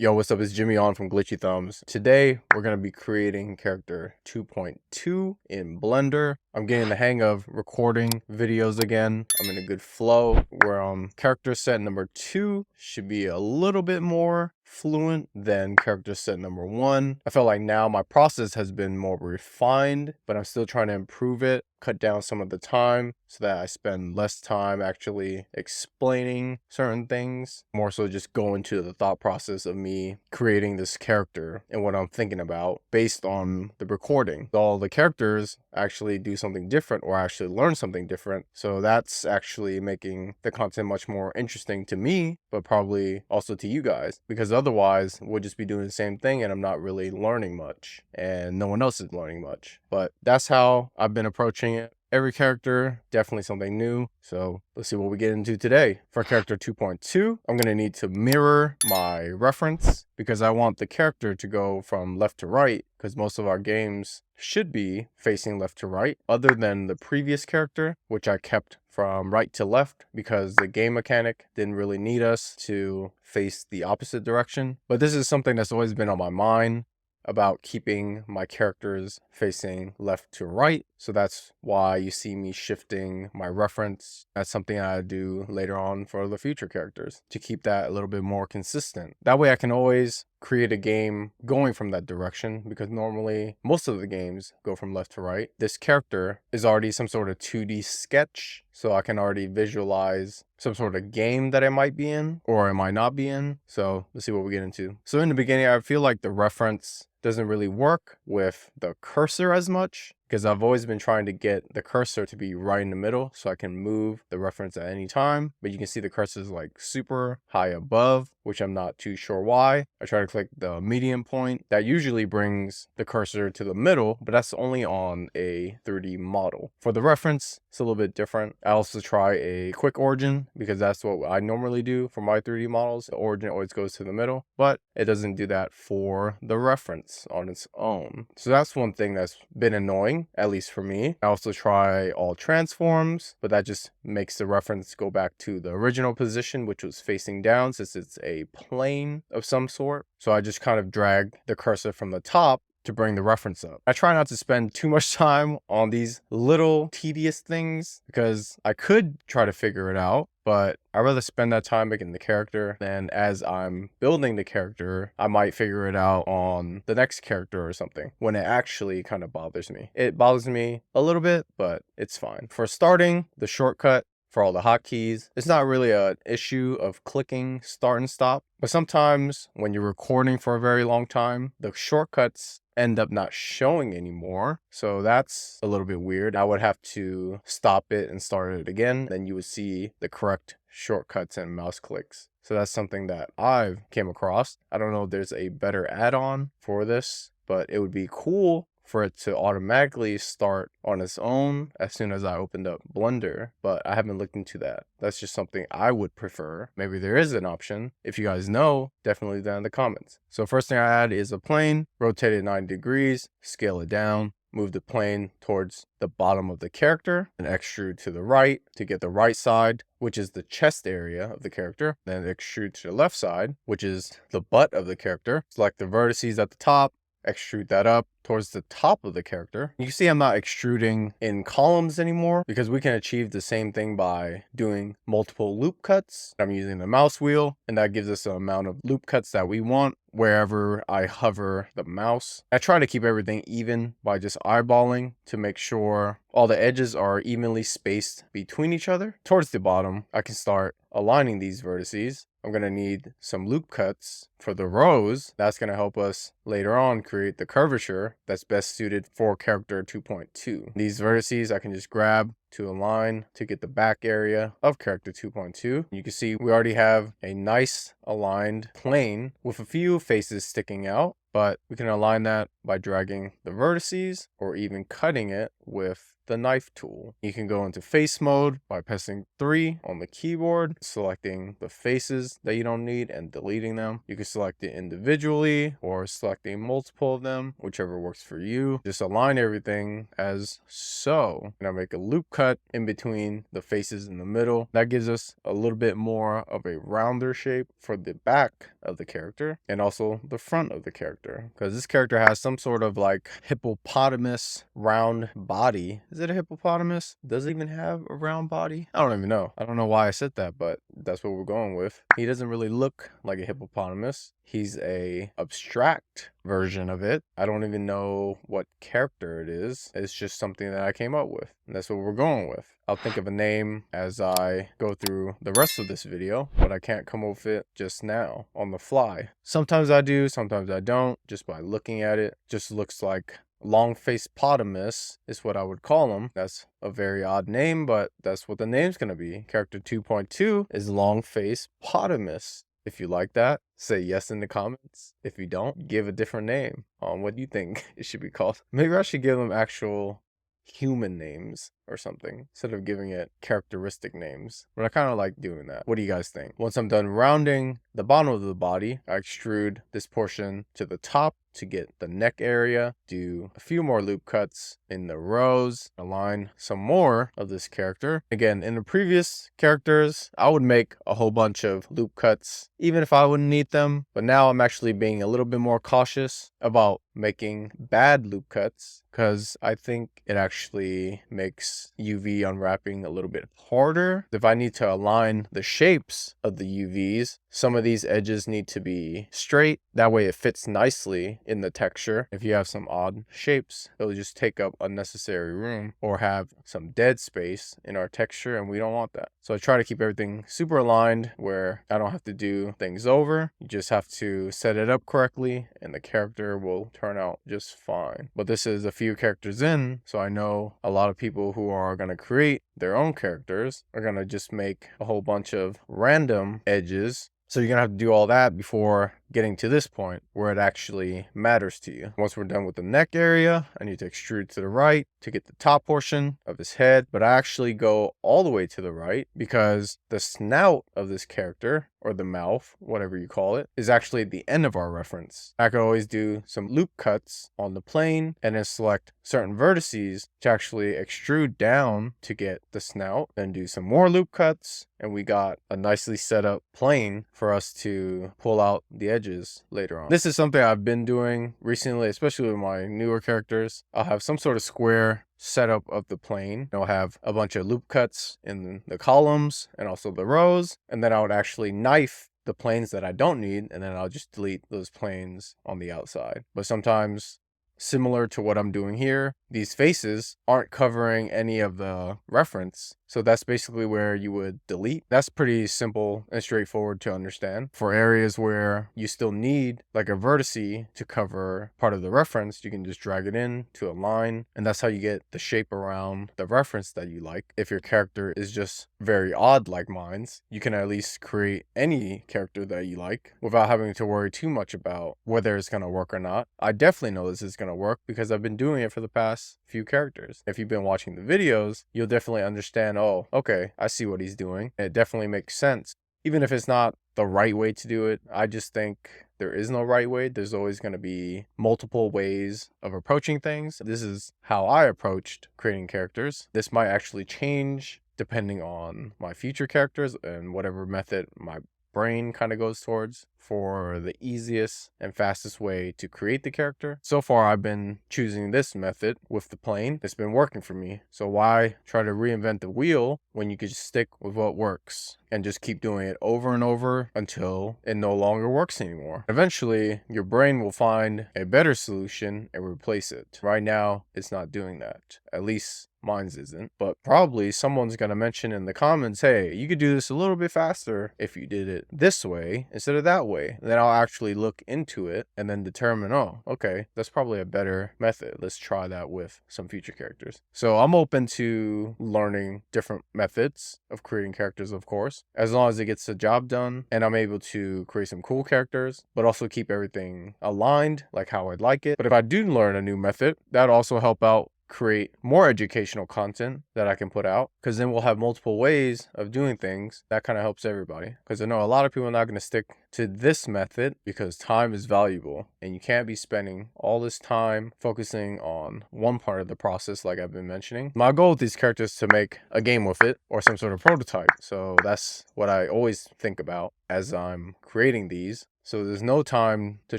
Yo, what's up? It's Jimmy on from Glitchy Thumbs. Today, we're going to be creating character 2.2 in Blender. I'm getting the hang of recording videos again. I'm in a good flow where character set number 2 should be a little bit more fluent than character set number 1. I felt like now my process has been more refined, but I'm still trying to improve it, cut down some of the time so that I spend less time actually explaining certain things, more so just go into the thought process of me creating this character and what I'm thinking about based on the recording. All the characters actually do something different or actually learn something different, so that's actually making the content much more interesting to me, but probably also to you guys, because otherwise we'll just be doing the same thing and I'm not really learning much and no one else is learning much. But that's how I've been approaching it. Every character, definitely something new. So let's see what we get into today. For character 2.2, I'm going to need to mirror my reference because I want the character to go from left to right, because most of our games should be facing left to right, other than the previous character, which I kept from right to left because the game mechanic didn't really need us to face the opposite direction. But this is something that's always been on my mind about keeping my characters facing left to right. So that's why you see me shifting my reference. That's something I do later on for the future characters to keep that a little bit more consistent. That way I can always create a game going from that direction, because normally most of the games go from left to right. This character is already some sort of 2D sketch, so I can already visualize some sort of game that I might be in or I might not be in. So let's see what we get into. So in the beginning, I feel like the reference doesn't really work with the cursor as much, because I've always been trying to get the cursor to be right in the middle so I can move the reference at any time. But you can see the cursor is like super high above, which I'm not too sure why. I try to click the medium point. That usually brings the cursor to the middle, but that's only on a 3D model. For the reference, it's a little bit different. I also try a quick origin because that's what I normally do for my 3D models. The origin always goes to the middle, but it doesn't do that for the reference on its own. So that's one thing that's been annoying, at least for me. I also try all transforms, but that just makes the reference go back to the original position, which was facing down, since it's a plane of some sort. So I just kind of drag the cursor from the top to bring the reference up. I try not to spend too much time on these little tedious things because I could try to figure it out, but I'd rather spend that time making the character, than as I'm building the character, I might figure it out on the next character or something, when it actually kind of bothers me. It bothers me a little bit, but it's fine. For starting, the shortcut for all the hotkeys, it's not really an issue of clicking start and stop, but sometimes when you're recording for a very long time, the shortcuts end up not showing anymore. So that's a little bit weird. I would have to stop it and start it again. Then you would see the correct shortcuts and mouse clicks. So that's something that I've came across. I don't know if there's a better add-on for this, but it would be cool for it to automatically start on its own as soon as I opened up Blender, but I haven't looked into that. That's just something I would prefer. Maybe there is an option. If you guys know, definitely leave that in the comments. So first thing I add is a plane, rotate it 90 degrees, scale it down, move the plane towards the bottom of the character, and extrude to the right to get the right side, which is the chest area of the character. Then extrude to the left side, which is the butt of the character. Select the vertices at the top, extrude that up towards the top of the character. You can see I'm not extruding in columns anymore, because we can achieve the same thing by doing multiple loop cuts. I'm using the mouse wheel, and that gives us the amount of loop cuts that we want wherever I hover the mouse. I try to keep everything even by just eyeballing to make sure all the edges are evenly spaced between each other. Towards the bottom, I can start aligning these vertices. I'm going to need some loop cuts for the rows. That's going to help us later on create the curvature that's best suited for character 2.2. These vertices I can just grab to align to get the back area of character 2.2. You can see we already have a nice aligned plane with a few faces sticking out, but we can align that by dragging the vertices or even cutting it with the knife tool. You can go into face mode by pressing 3 on the keyboard, selecting the faces that you don't need and deleting them. You can select it individually or selecting multiple of them, whichever works for you. Just align everything as so. And I make a loop cut in between the faces in the middle. That gives us a little bit more of a rounder shape for the back of the character and also the front of the character, because this character has some sort of like hippopotamus round body. Is it a hippopotamus? Does it even have a round body? I don't even know. I don't know why I said that, but that's what we're going with. He doesn't really look like a hippopotamus. He's a abstract version of it. I don't even know what character it is. It's just something that I came up with, and that's what we're going with. I'll think of a name as I go through the rest of this video, but I can't come up with it just now on the fly. Sometimes I do, sometimes I don't. Just by looking at it, just looks like Long Face Potamus is what I would call him. That's a very odd name, but that's what the name's gonna be. Character 2.2 is Long Face Potamus. If you like that, say yes in the comments. If you don't, give a different name. What do you think it should be called? Maybe I should give them actual human names or something instead of giving it characteristic names, but I kind of like doing that. What do you guys think? Once I'm done rounding the bottom of the body, I extrude this portion to the top to get the neck area, do a few more loop cuts in the rows, align some more of this character. Again, in the previous characters, I would make a whole bunch of loop cuts even if I wouldn't need them, but now I'm actually being a little bit more cautious about making bad loop cuts, because I think it actually makes UV unwrapping a little bit harder. If I need to align the shapes of the UVs, some of these edges need to be straight. That way it fits nicely in the texture. If you have some odd shapes, it'll just take up unnecessary room or have some dead space in our texture, and we don't want that. So I try to keep everything super aligned where I don't have to do things over. You just have to set it up correctly and the character will turn out just fine. But this is a few characters in, so I know a lot of people who are going to create their own characters are going to just make a whole bunch of random edges. So you're going to have to do all that before getting to this point where it actually matters to you. Once we're done with the neck area, I need to extrude to the right to get the top portion of his head, but I actually go all the way to the right because the snout of this character, or the mouth, whatever you call it, is actually the end of our reference. I could always do some loop cuts on the plane and then select certain vertices to actually extrude down to get the snout, then do some more loop cuts, and we got a nicely set up plane for us to pull out the edges later on. This is something I've been doing recently, especially with my newer characters. I'll have some sort of square setup of the plane. I'll have a bunch of loop cuts in the columns and also the rows, and then I would actually knife the planes that I don't need, and then I'll just delete those planes on the outside. But sometimes, similar to what I'm doing here, these faces aren't covering any of the reference. So that's basically where you would delete. That's pretty simple and straightforward to understand. For areas where you still need like a vertice to cover part of the reference, you can just drag it in to align, and that's how you get the shape around the reference that you like. If your character is just very odd like mine's, you can at least create any character that you like without having to worry too much about whether it's going to work or not. I definitely know this is going to work because I've been doing it for the past few characters. If you've been watching the videos, you'll definitely understand, oh, okay, I see what he's doing. It definitely makes sense. Even if it's not the right way to do it, I just think there is no right way. There's always going to be multiple ways of approaching things. This is how I approached creating characters. This might actually change depending on my future characters and whatever method my brain kind of goes towards for the easiest and fastest way to create the character. So far, I've been choosing this method with the plane. It's been working for me. So why try to reinvent the wheel when you could just stick with what works and just keep doing it over and over until it no longer works anymore? Eventually, your brain will find a better solution and replace it. Right now, it's not doing that. At least mine's isn't, but probably someone's gonna mention in the comments, hey, you could do this a little bit faster if you did it this way instead of that way. And then I'll actually look into it and then determine, oh, okay, that's probably a better method. Let's try that with some future characters. So I'm open to learning different methods of creating characters, of course, as long as it gets the job done and I'm able to create some cool characters, but also keep everything aligned like how I'd like it. But if I do learn a new method, that'll also help out create more educational content that I can put out, because then we'll have multiple ways of doing things. That kind of helps everybody, because I know a lot of people are not going to stick to this method because time is valuable and you can't be spending all this time focusing on one part of the process like I've been mentioning. My goal with these characters is to make a game with it or some sort of prototype. So that's what I always think about as I'm creating these. So there's no time to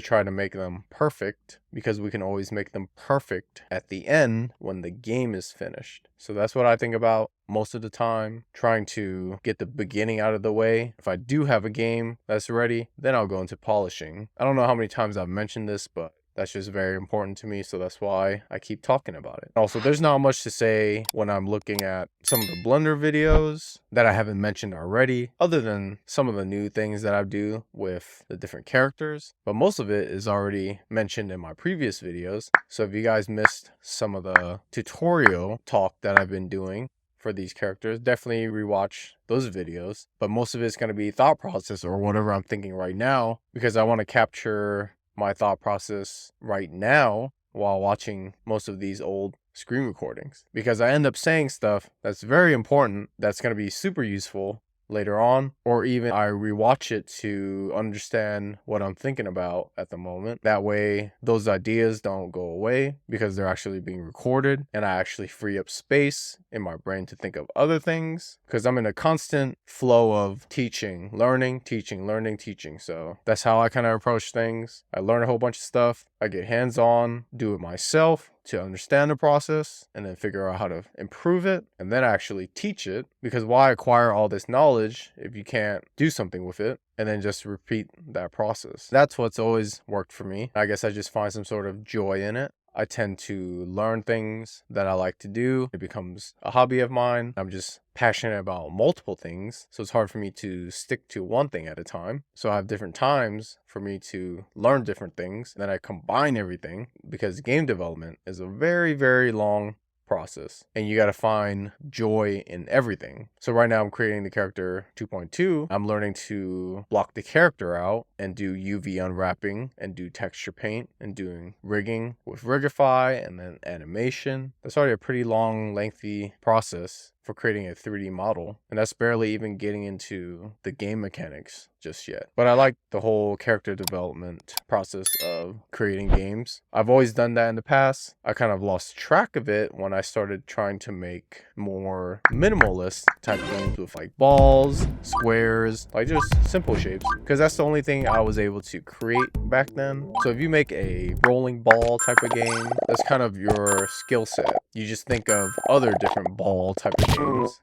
try to make them perfect, because we can always make them perfect at the end when the game is finished. So that's what I think about most of the time, trying to get the beginning out of the way. If I do have a game that's ready, then I'll go into polishing. I don't know how many times I've mentioned this, but that's just very important to me, so that's why I keep talking about it. Also, there's not much to say when I'm looking at some of the Blender videos that I haven't mentioned already, other than some of the new things that I do with the different characters. But most of it is already mentioned in my previous videos. So if you guys missed some of the tutorial talk that I've been doing for these characters, definitely rewatch those videos. But most of it's going to be thought process or whatever I'm thinking right now, because I want to capture my thought process right now while watching most of these old screen recordings, because I end up saying stuff that's very important that's going to be super useful later on, or even I rewatch it to understand what I'm thinking about at the moment. That way those ideas don't go away, because they're actually being recorded, and I actually free up space in my brain to think of other things, because I'm in a constant flow of teaching, learning, teaching, learning, teaching. So that's how I kind of approach things. I learn a whole bunch of stuff, I get hands-on, do it myself to understand the process, and then figure out how to improve it, and then actually teach it. Because why acquire all this knowledge if you can't do something with it and then just repeat that process? That's what's always worked for me. I guess I just find some sort of joy in it. I tend to learn things that I like to do. It becomes a hobby of mine. I'm just passionate about multiple things, so it's hard for me to stick to one thing at a time. So I have different times for me to learn different things. Then I combine everything, because game development is a very, very long process, and you got to find joy in everything. So right now I'm creating the character 2.2. I'm learning to block the character out and do UV unwrapping and do texture paint and doing rigging with Rigify and then animation. That's already a pretty long, lengthy process for creating a 3D model, and that's barely even getting into the game mechanics just yet. But I like the whole character development process of creating games. I've always done that in the past. I kind of lost track of it when I started trying to make more minimalist type games with like balls, squares, like just simple shapes, because that's the only thing I was able to create back then. So if you make a rolling ball type of game, that's kind of your skill set. You just think of other different ball type of games.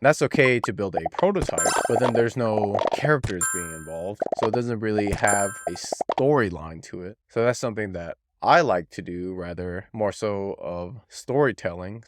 That's okay to build a prototype, but then there's no characters being involved, so it doesn't really have a storyline to it. So that's something that I like to do, rather more so of storytelling.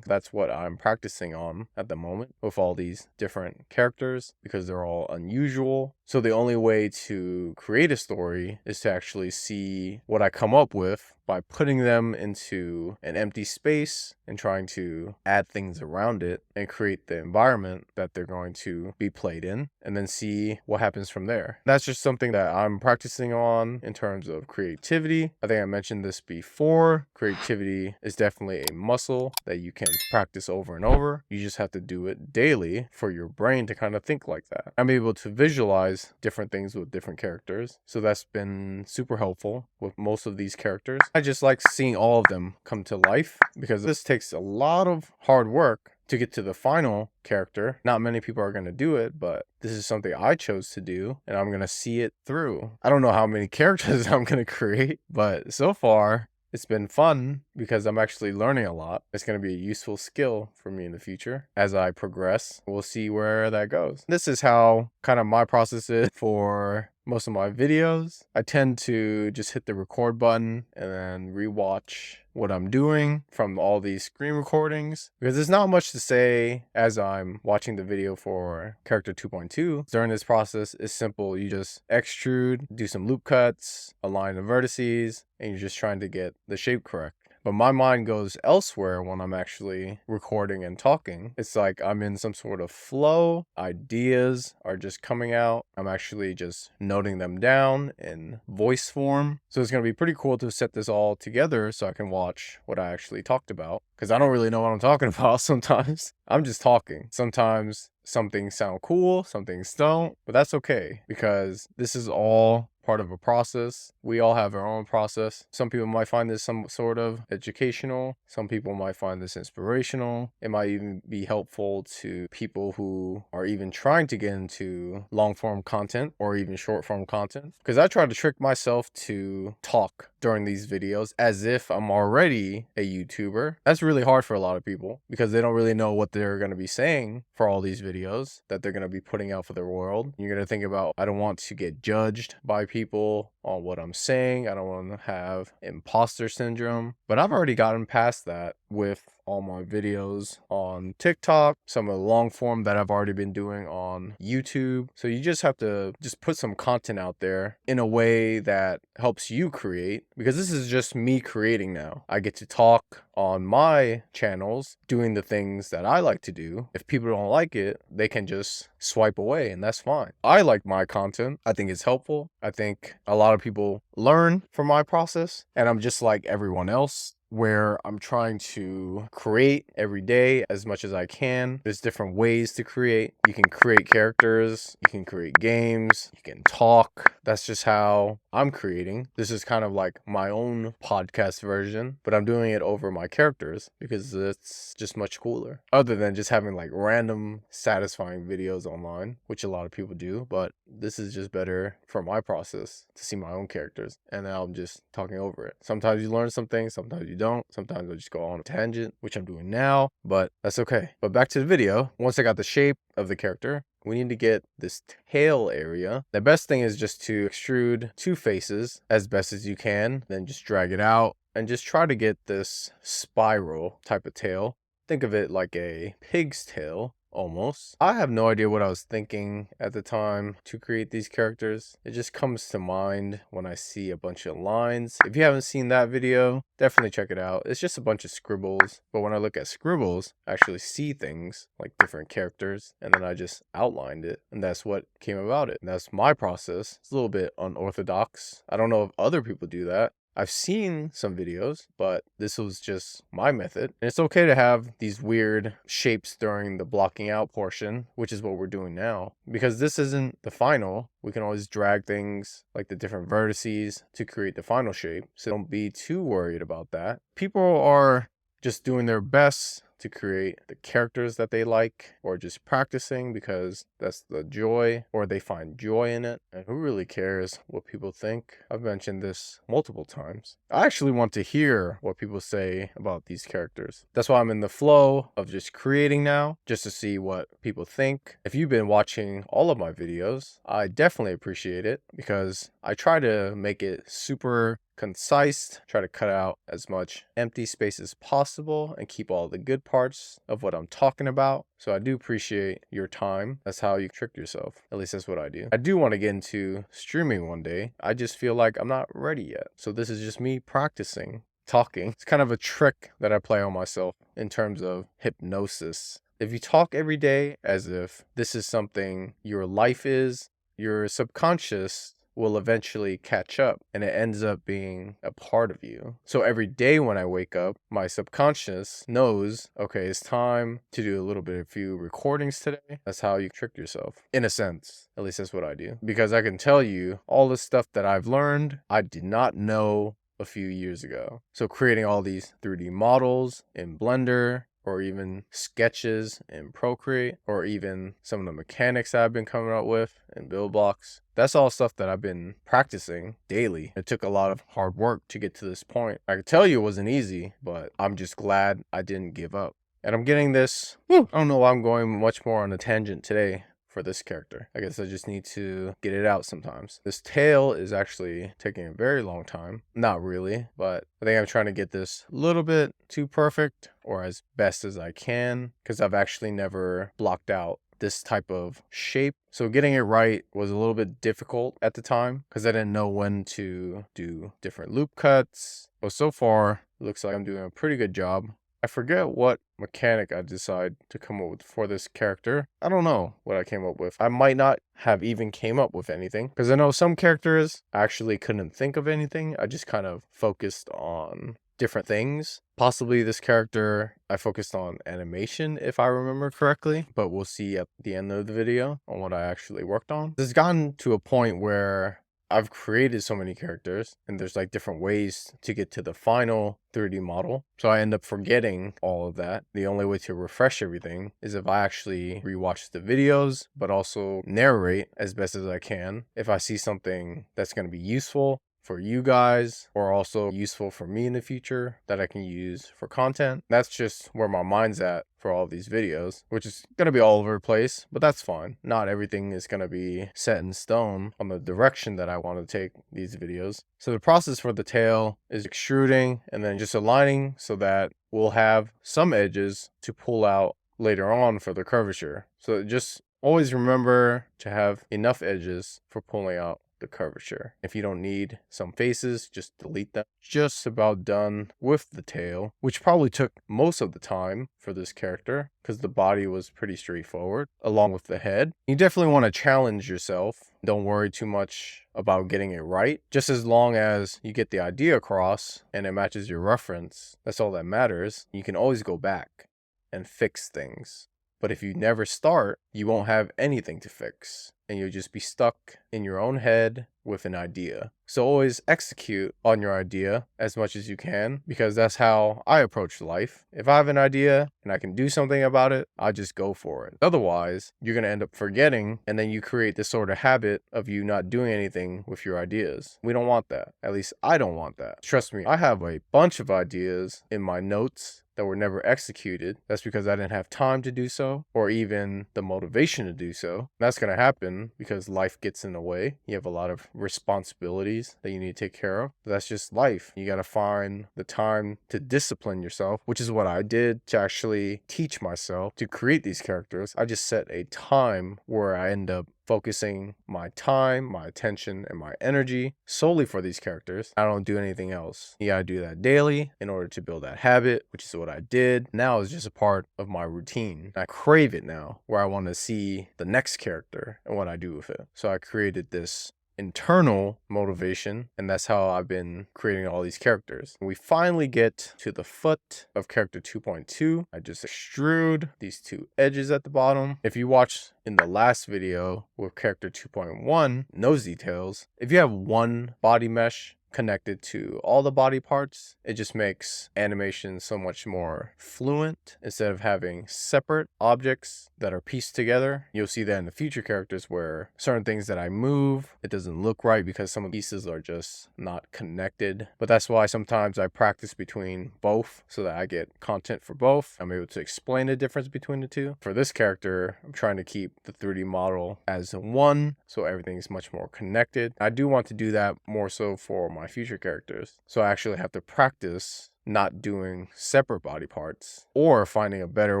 That's what I'm practicing on at the moment with all these different characters, because they're all unusual. So the only way to create a story is to actually see what I come up with by putting them into an empty space and trying to add things around it and create the environment that they're going to be played in, and then see what happens from there. That's just something that I'm practicing on in terms of creativity. I think I mentioned this before. Creativity is definitely a muscle that you can practice over and over. You just have to do it daily for your brain to kind of think like that. I'm able to visualize different things with different characters, so that's been super helpful with most of these characters. I just like seeing all of them come to life, because this takes a lot of hard work to get to the final character. Not many people are going to do it, but this is something I chose to do, and I'm going to see it through. I don't know how many characters I'm going to create, but so far it's been fun, because I'm actually learning a lot. It's going to be a useful skill for me in the future as I progress. We'll see where that goes. This is how kind of my process is for most of my videos. I tend to just hit the record button and then rewatch what I'm doing from all these screen recordings, because there's not much to say as I'm watching the video for character 2.2. During this process, it's simple. You just extrude, do some loop cuts, align the vertices, and you're just trying to get the shape correct. But my mind goes elsewhere when I'm actually recording and talking. It's like I'm in some sort of flow. Ideas are just coming out. I'm actually just noting them down in voice form. So it's going to be pretty cool to set this all together so I can watch what I actually talked about, because I don't really know what I'm talking about sometimes. I'm just talking. Sometimes Some things sound cool, some things don't, but that's okay because this is all part of a process. We all have our own process. Some people might find this some sort of educational. Some people might find this inspirational. It might even be helpful to people who are even trying to get into long form content or even short form content. Because I try to trick myself to talk during these videos as if I'm already a YouTuber. That's really hard for a lot of people because they don't really know what they're going to be saying for all these videos that they're going to be putting out for the world. You're going to think about, I don't want to get judged by people on what I'm saying. I don't want to have imposter syndrome, but I've already gotten past that with all my videos on TikTok, some of the long form that I've already been doing on YouTube. So you just have to just put some content out there in a way that helps you create, because this is just me creating now. I get to talk on my channels doing the things that I like to do. If people don't like it, they can just swipe away and that's fine. I like my content. I think it's helpful. I think a lot of people learn from my process, and I'm just like everyone else, where I'm trying to create every day as much as I can. There's different ways to create. You can create characters, you can create games, you can talk. That's just how I'm creating. This is kind of like my own podcast version, but I'm doing it over my characters because it's just much cooler. Other than just having like random satisfying videos online, which a lot of people do, but this is just better for my process to see my own characters, and now I'm just talking over it. Sometimes you learn something, sometimes you don't. Sometimes I just go on a tangent, which I'm doing now, but that's okay. But back to the video. Once I got the shape of the character, we need to get this tail area. The best thing is just to extrude two faces as best as you can, then just drag it out and just try to get this spiral type of tail. Think of it like a pig's tail. Almost. I have no idea what I was thinking at the time to create these characters. It just comes to mind when I see a bunch of lines. If you haven't seen that video, definitely check it out. It's just a bunch of scribbles, but when I look at scribbles, I actually see things like different characters, and then I just outlined it, and that's what came about it. And that's my process. It's a little bit unorthodox. I don't know if other people do that. I've seen some videos, but this was just my method. And it's okay to have these weird shapes during the blocking out portion, which is what we're doing now. Because this isn't the final, we can always drag things like the different vertices to create the final shape. So don't be too worried about that. People are just doing their best to create the characters that they like, or just practicing because that's the joy, or they find joy in it. And who really cares what people think? I've mentioned this multiple times. I actually want to hear what people say about these characters. That's why I'm in the flow of just creating now, just to see what people think. If you've been watching all of my videos, I definitely appreciate it because I try to make it super concise, try to cut out as much empty space as possible and keep all the good parts of what I'm talking about. So I do appreciate your time. That's how you trick yourself. At least that's what I do. I do want to get into streaming one day. I just feel like I'm not ready yet. So this is just me practicing talking. It's kind of a trick that I play on myself in terms of hypnosis. If you talk every day as if this is something your life is, your subconscious will eventually catch up and it ends up being a part of you. So every day when I wake up, my subconscious knows, okay, it's time to do a little bit of a few recordings today. That's how you trick yourself, in a sense. At least that's what I do. Because I can tell you all the stuff that I've learned, I did not know a few years ago. So creating all these 3D models in Blender, or even sketches in Procreate, or even some of the mechanics I've been coming up with in Buildbox. That's all stuff that I've been practicing daily. It took a lot of hard work to get to this point. I can tell you it wasn't easy, but I'm just glad I didn't give up. And I'm getting this, I don't know why I'm going much more on a tangent today for this character. I guess I just need to get it out sometimes. This tail is actually taking a very long time. Not really, but I think I'm trying to get this a little bit too perfect, or as best as I can, because I've actually never blocked out this type of shape. So getting it right was a little bit difficult at the time because I didn't know when to do different loop cuts. But so far, it looks like I'm doing a pretty good job. I forget what mechanic I decided to come up with for this character. I don't know what I came up with. I might not have even came up with anything because I know some characters I actually couldn't think of anything. I just kind of focused on different things. Possibly this character, I focused on animation if I remember correctly, but we'll see at the end of the video on what I actually worked on. It's gotten to a point where I've created so many characters and there's like different ways to get to the final 3D model. So I end up forgetting all of that. The only way to refresh everything is if I actually rewatch the videos, but also narrate as best as I can. If I see something that's going to be useful for you guys or also useful for me in the future that I can use for content. That's just where my mind's at for all of these videos, which is going to be all over the place, but that's fine. Not everything is going to be set in stone on the direction that I want to take these videos. So the process for the tail is extruding and then just aligning so that we'll have some edges to pull out later on for the curvature. So just always remember to have enough edges for pulling out the curvature. If you don't need some faces, just delete them. Just about done with the tail, which probably took most of the time for this character because the body was pretty straightforward along with the head. You definitely want to challenge yourself. Don't worry too much about getting it right. Just as long as you get the idea across and it matches your reference, that's all that matters. You can always go back and fix things. But if you never start, you won't have anything to fix and you'll just be stuck in your own head with an idea. So always execute on your idea as much as you can, because that's how I approach life. If I have an idea and I can do something about it, I just go for it. Otherwise, you're going to end up forgetting, and then you create this sort of habit of you not doing anything with your ideas. We don't want that. At least I don't want that. Trust me, I have a bunch of ideas in my notes that were never executed. That's because I didn't have time to do so, or even the motivation to do so. That's going to happen because life gets in the way. You have a lot of responsibilities that you need to take care of. That's just life. You got to find the time to discipline yourself, which is what I did to actually teach myself to create these characters. I just set a time where I end up focusing my time, my attention, and my energy solely for these characters. I don't do anything else. You gotta do that daily in order to build that habit, which is what I did. Now it's just a part of my routine. I crave it now, where I want to see the next character and what I do with it. So I created this internal motivation, and that's how I've been creating all these characters. We finally get to the foot of character 2.2. I just extrude these two edges at the bottom. If you watch in the last video with character 2.1, nose details, if you have one body mesh connected to all the body parts, it just makes animation so much more fluent instead of having separate objects that are pieced together. You'll see that in the future characters where certain things that I move, it doesn't look right because some of the pieces are just not connected. But that's why sometimes I practice between both so that I get content for both. I'm able to explain the difference between the two. For this character, I'm trying to keep the 3D model as one, so everything's much more connected. I do want to do that more so for my future characters. So I actually have to practice not doing separate body parts or finding a better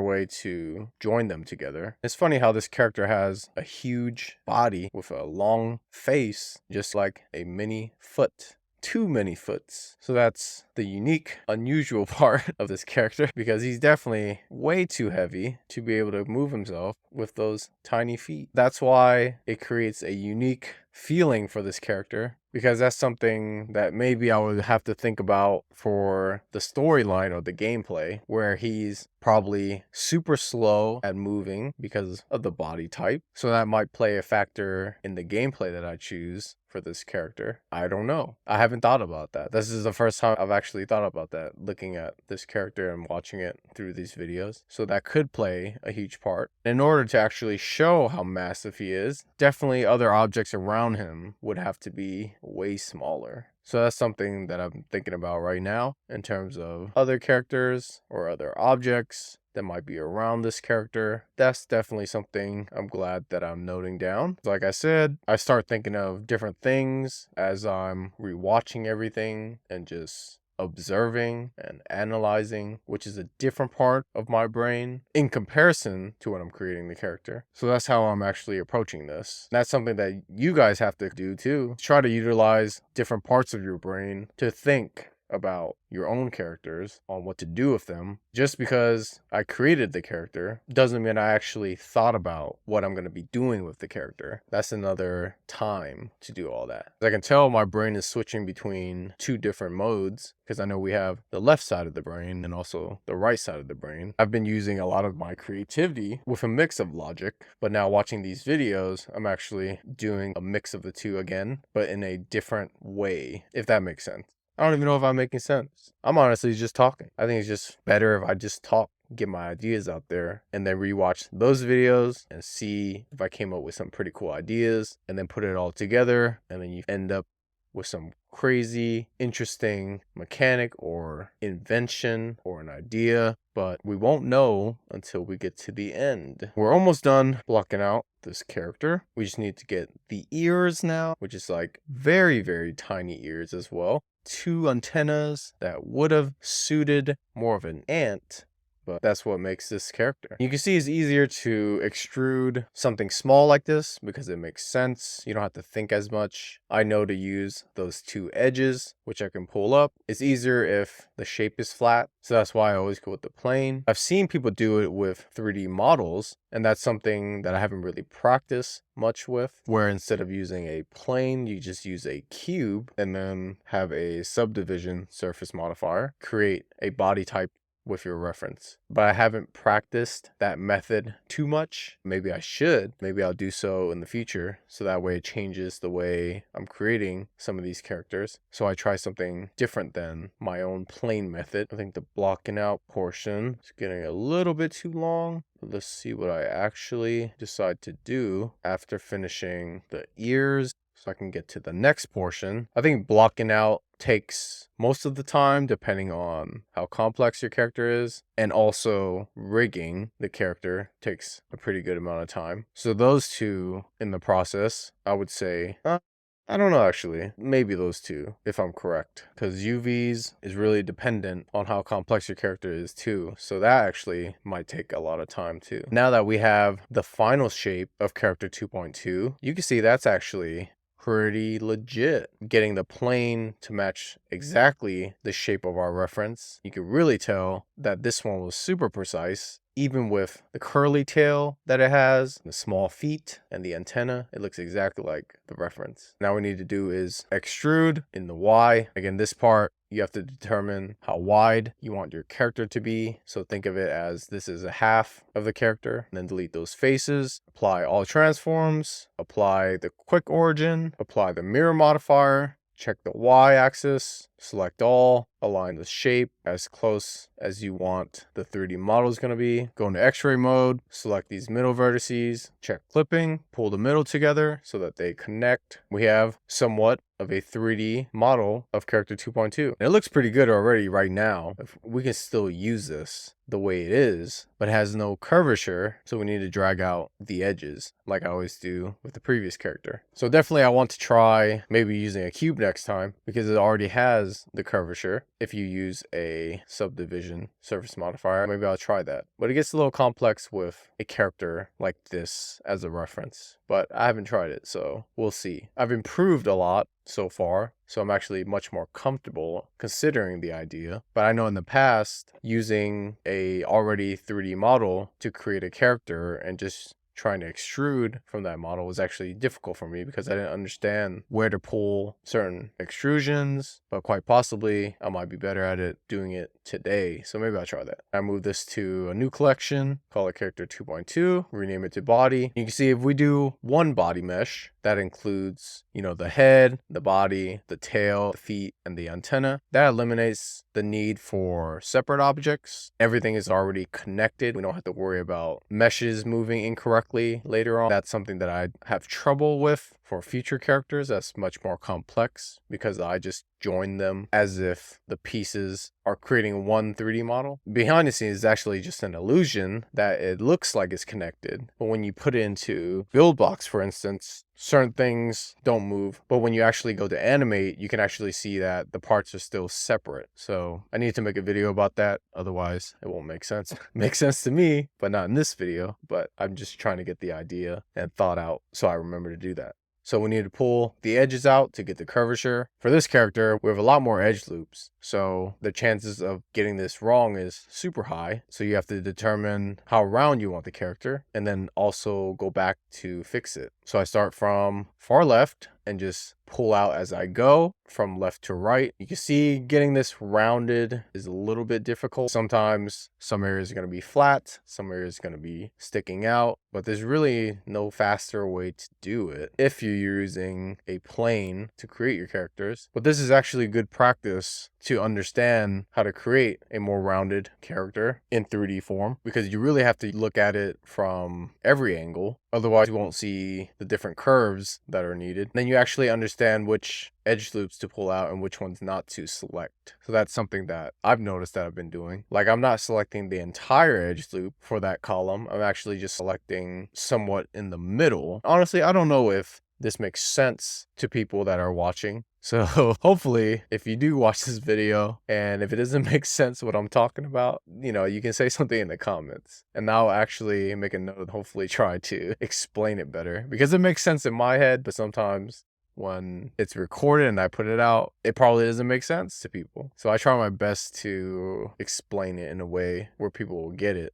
way to join them together. It's funny how this character has a huge body with a long face, just like a mini foot. Too many foots. So that's the unique, unusual part of this character, because he's definitely way too heavy to be able to move himself with those tiny feet. That's why it creates a unique feeling for this character, because that's something that maybe I would have to think about for the storyline or the gameplay, where he's probably super slow at moving because of the body type. So that might play a factor in the gameplay that I choose for this character. I don't know. I haven't thought about that. This is the first time I've actually thought about that, looking at this character and watching it through these videos. So that could play a huge part. In order to actually show how massive he is, definitely other objects around him would have to be way smaller. So that's something that I'm thinking about right now in terms of other characters or other objects that might be around this character. That's definitely something I'm glad that I'm noting down. Like I said, I start thinking of different things as I'm rewatching everything and just observing and analyzing, which is a different part of my brain in comparison to when I'm creating the character. So that's how I'm actually approaching this. That's something that you guys have to do too. Try to utilize different parts of your brain to think about your own characters on what to do with them. Just because I created the character doesn't mean I actually thought about what I'm going to be doing with the character. That's another time to do all that. As I can tell, my brain is switching between two different modes because I know we have the left side of the brain and also the right side of the brain. I've been using a lot of my creativity with a mix of logic, but now watching these videos, I'm actually doing a mix of the two again, but in a different way, if that makes sense. I don't even know if I'm making sense. I'm honestly just talking. I think it's just better if I just talk, get my ideas out there, and then rewatch those videos and see if I came up with some pretty cool ideas, and then put it all together, and then you end up with some crazy, interesting mechanic or invention or an idea, but we won't know until we get to the end. We're almost done blocking out this character. We just need to get the ears now, which is like very, very tiny ears as well. 2 antennas that would have suited more of an ant, but that's what makes this character. You can see it's easier to extrude something small like this because it makes sense. You don't have to think as much. I know to use those 2 edges, which I can pull up. It's easier if the shape is flat, so that's why I always go with the plane. I've seen people do it with 3D models, and that's something that I haven't really practiced much with, where instead of using a plane, you just use a cube and then have a subdivision surface modifier, create a body type with your reference. But I haven't practiced that method too much. Maybe I should. Maybe I'll do so in the future, so that way it changes the way I'm creating some of these characters. So I try something different than my own plane method. I think the blocking out portion is getting a little bit too long. Let's see what I actually decide to do after finishing the ears, so I can get to the next portion. I think blocking out takes most of the time, depending on how complex your character is, and also rigging the character takes a pretty good amount of time. So those two in the process, I would say, I don't know actually, maybe those two if I'm correct, because UVs is really dependent on how complex your character is too, so that actually might take a lot of time too. Now that we have the final shape of character 2.2, you can see that's actually pretty legit. Getting the plane to match exactly the shape of our reference, you can really tell that this one was super precise. Even with the curly tail that it has, the small feet, and the antenna, it looks exactly like the reference. Now what we need to do is extrude in the Y. Again, this part, you have to determine how wide you want your character to be. So think of it as this is a half of the character, and then delete those faces, apply all transforms, apply the quick origin, apply the mirror modifier, check the Y axis, select all, align the shape as close as you want the 3D model is going to be. Go into X-ray mode, select these middle vertices, check clipping, pull the middle together so that they connect. We have somewhat of a 3D model of character 2.2. And it looks pretty good already right now. If we can still use this the way it is, but it has no curvature, so we need to drag out the edges like I always do with the previous character. So definitely I want to try maybe using a cube next time because it already has the curvature. If you use a subdivision surface modifier, maybe I'll try that. But it gets a little complex with a character like this as a reference, but I haven't tried it, so we'll see. I've improved a lot so far, so I'm actually much more comfortable considering the idea. But I know in the past, using a already 3D model to create a character and just trying to extrude from that model was actually difficult for me because I didn't understand where to pull certain extrusions, but quite possibly I might be better at it doing it today. So maybe I'll try that. I move this to a new collection, call it character 2.2, rename it to body. You can see if we do one body mesh, that includes, the head, the body, the tail, the feet, and the antenna. That eliminates the need for separate objects. Everything is already connected. We don't have to worry about meshes moving incorrectly later on. That's something that I have trouble with for future characters. That's much more complex because I just join them as if the pieces are creating one 3D model. Behind the scenes is actually just an illusion that it looks like it's connected. But when you put it into Buildbox, for instance, certain things don't move. But when you actually go to animate, you can actually see that the parts are still separate. So I need to make a video about that. Otherwise, it won't make sense. Makes sense to me, but not in this video. But I'm just trying to get the idea and thought out so I remember to do that. So we need to pull the edges out to get the curvature. For this character, we have a lot more edge loops. So the chances of getting this wrong is super high. So you have to determine how round you want the character and then also go back to fix it. So I start from far left and just pull out as I go from left to right. You can see getting this rounded is a little bit difficult. Sometimes some areas are going to be flat, some areas are going to be sticking out, but there's really no faster way to do it if you're using a plane to create your characters. But this is actually good practice to understand how to create a more rounded character in 3D form, because you really have to look at it from every angle. Otherwise, you won't see the different curves that are needed. Then you actually understand which edge loops to pull out and which ones not to select. So that's something that I've noticed that I've been doing. Like, I'm not selecting the entire edge loop for that column. I'm actually just selecting somewhat in the middle. Honestly, I don't know if this makes sense to people that are watching. So hopefully, if you do watch this video and if it doesn't make sense what I'm talking about, you can say something in the comments and I'll actually make a note and hopefully try to explain it better, because it makes sense in my head, but sometimes when it's recorded and I put it out, it probably doesn't make sense to people. So I try my best to explain it in a way where people will get it.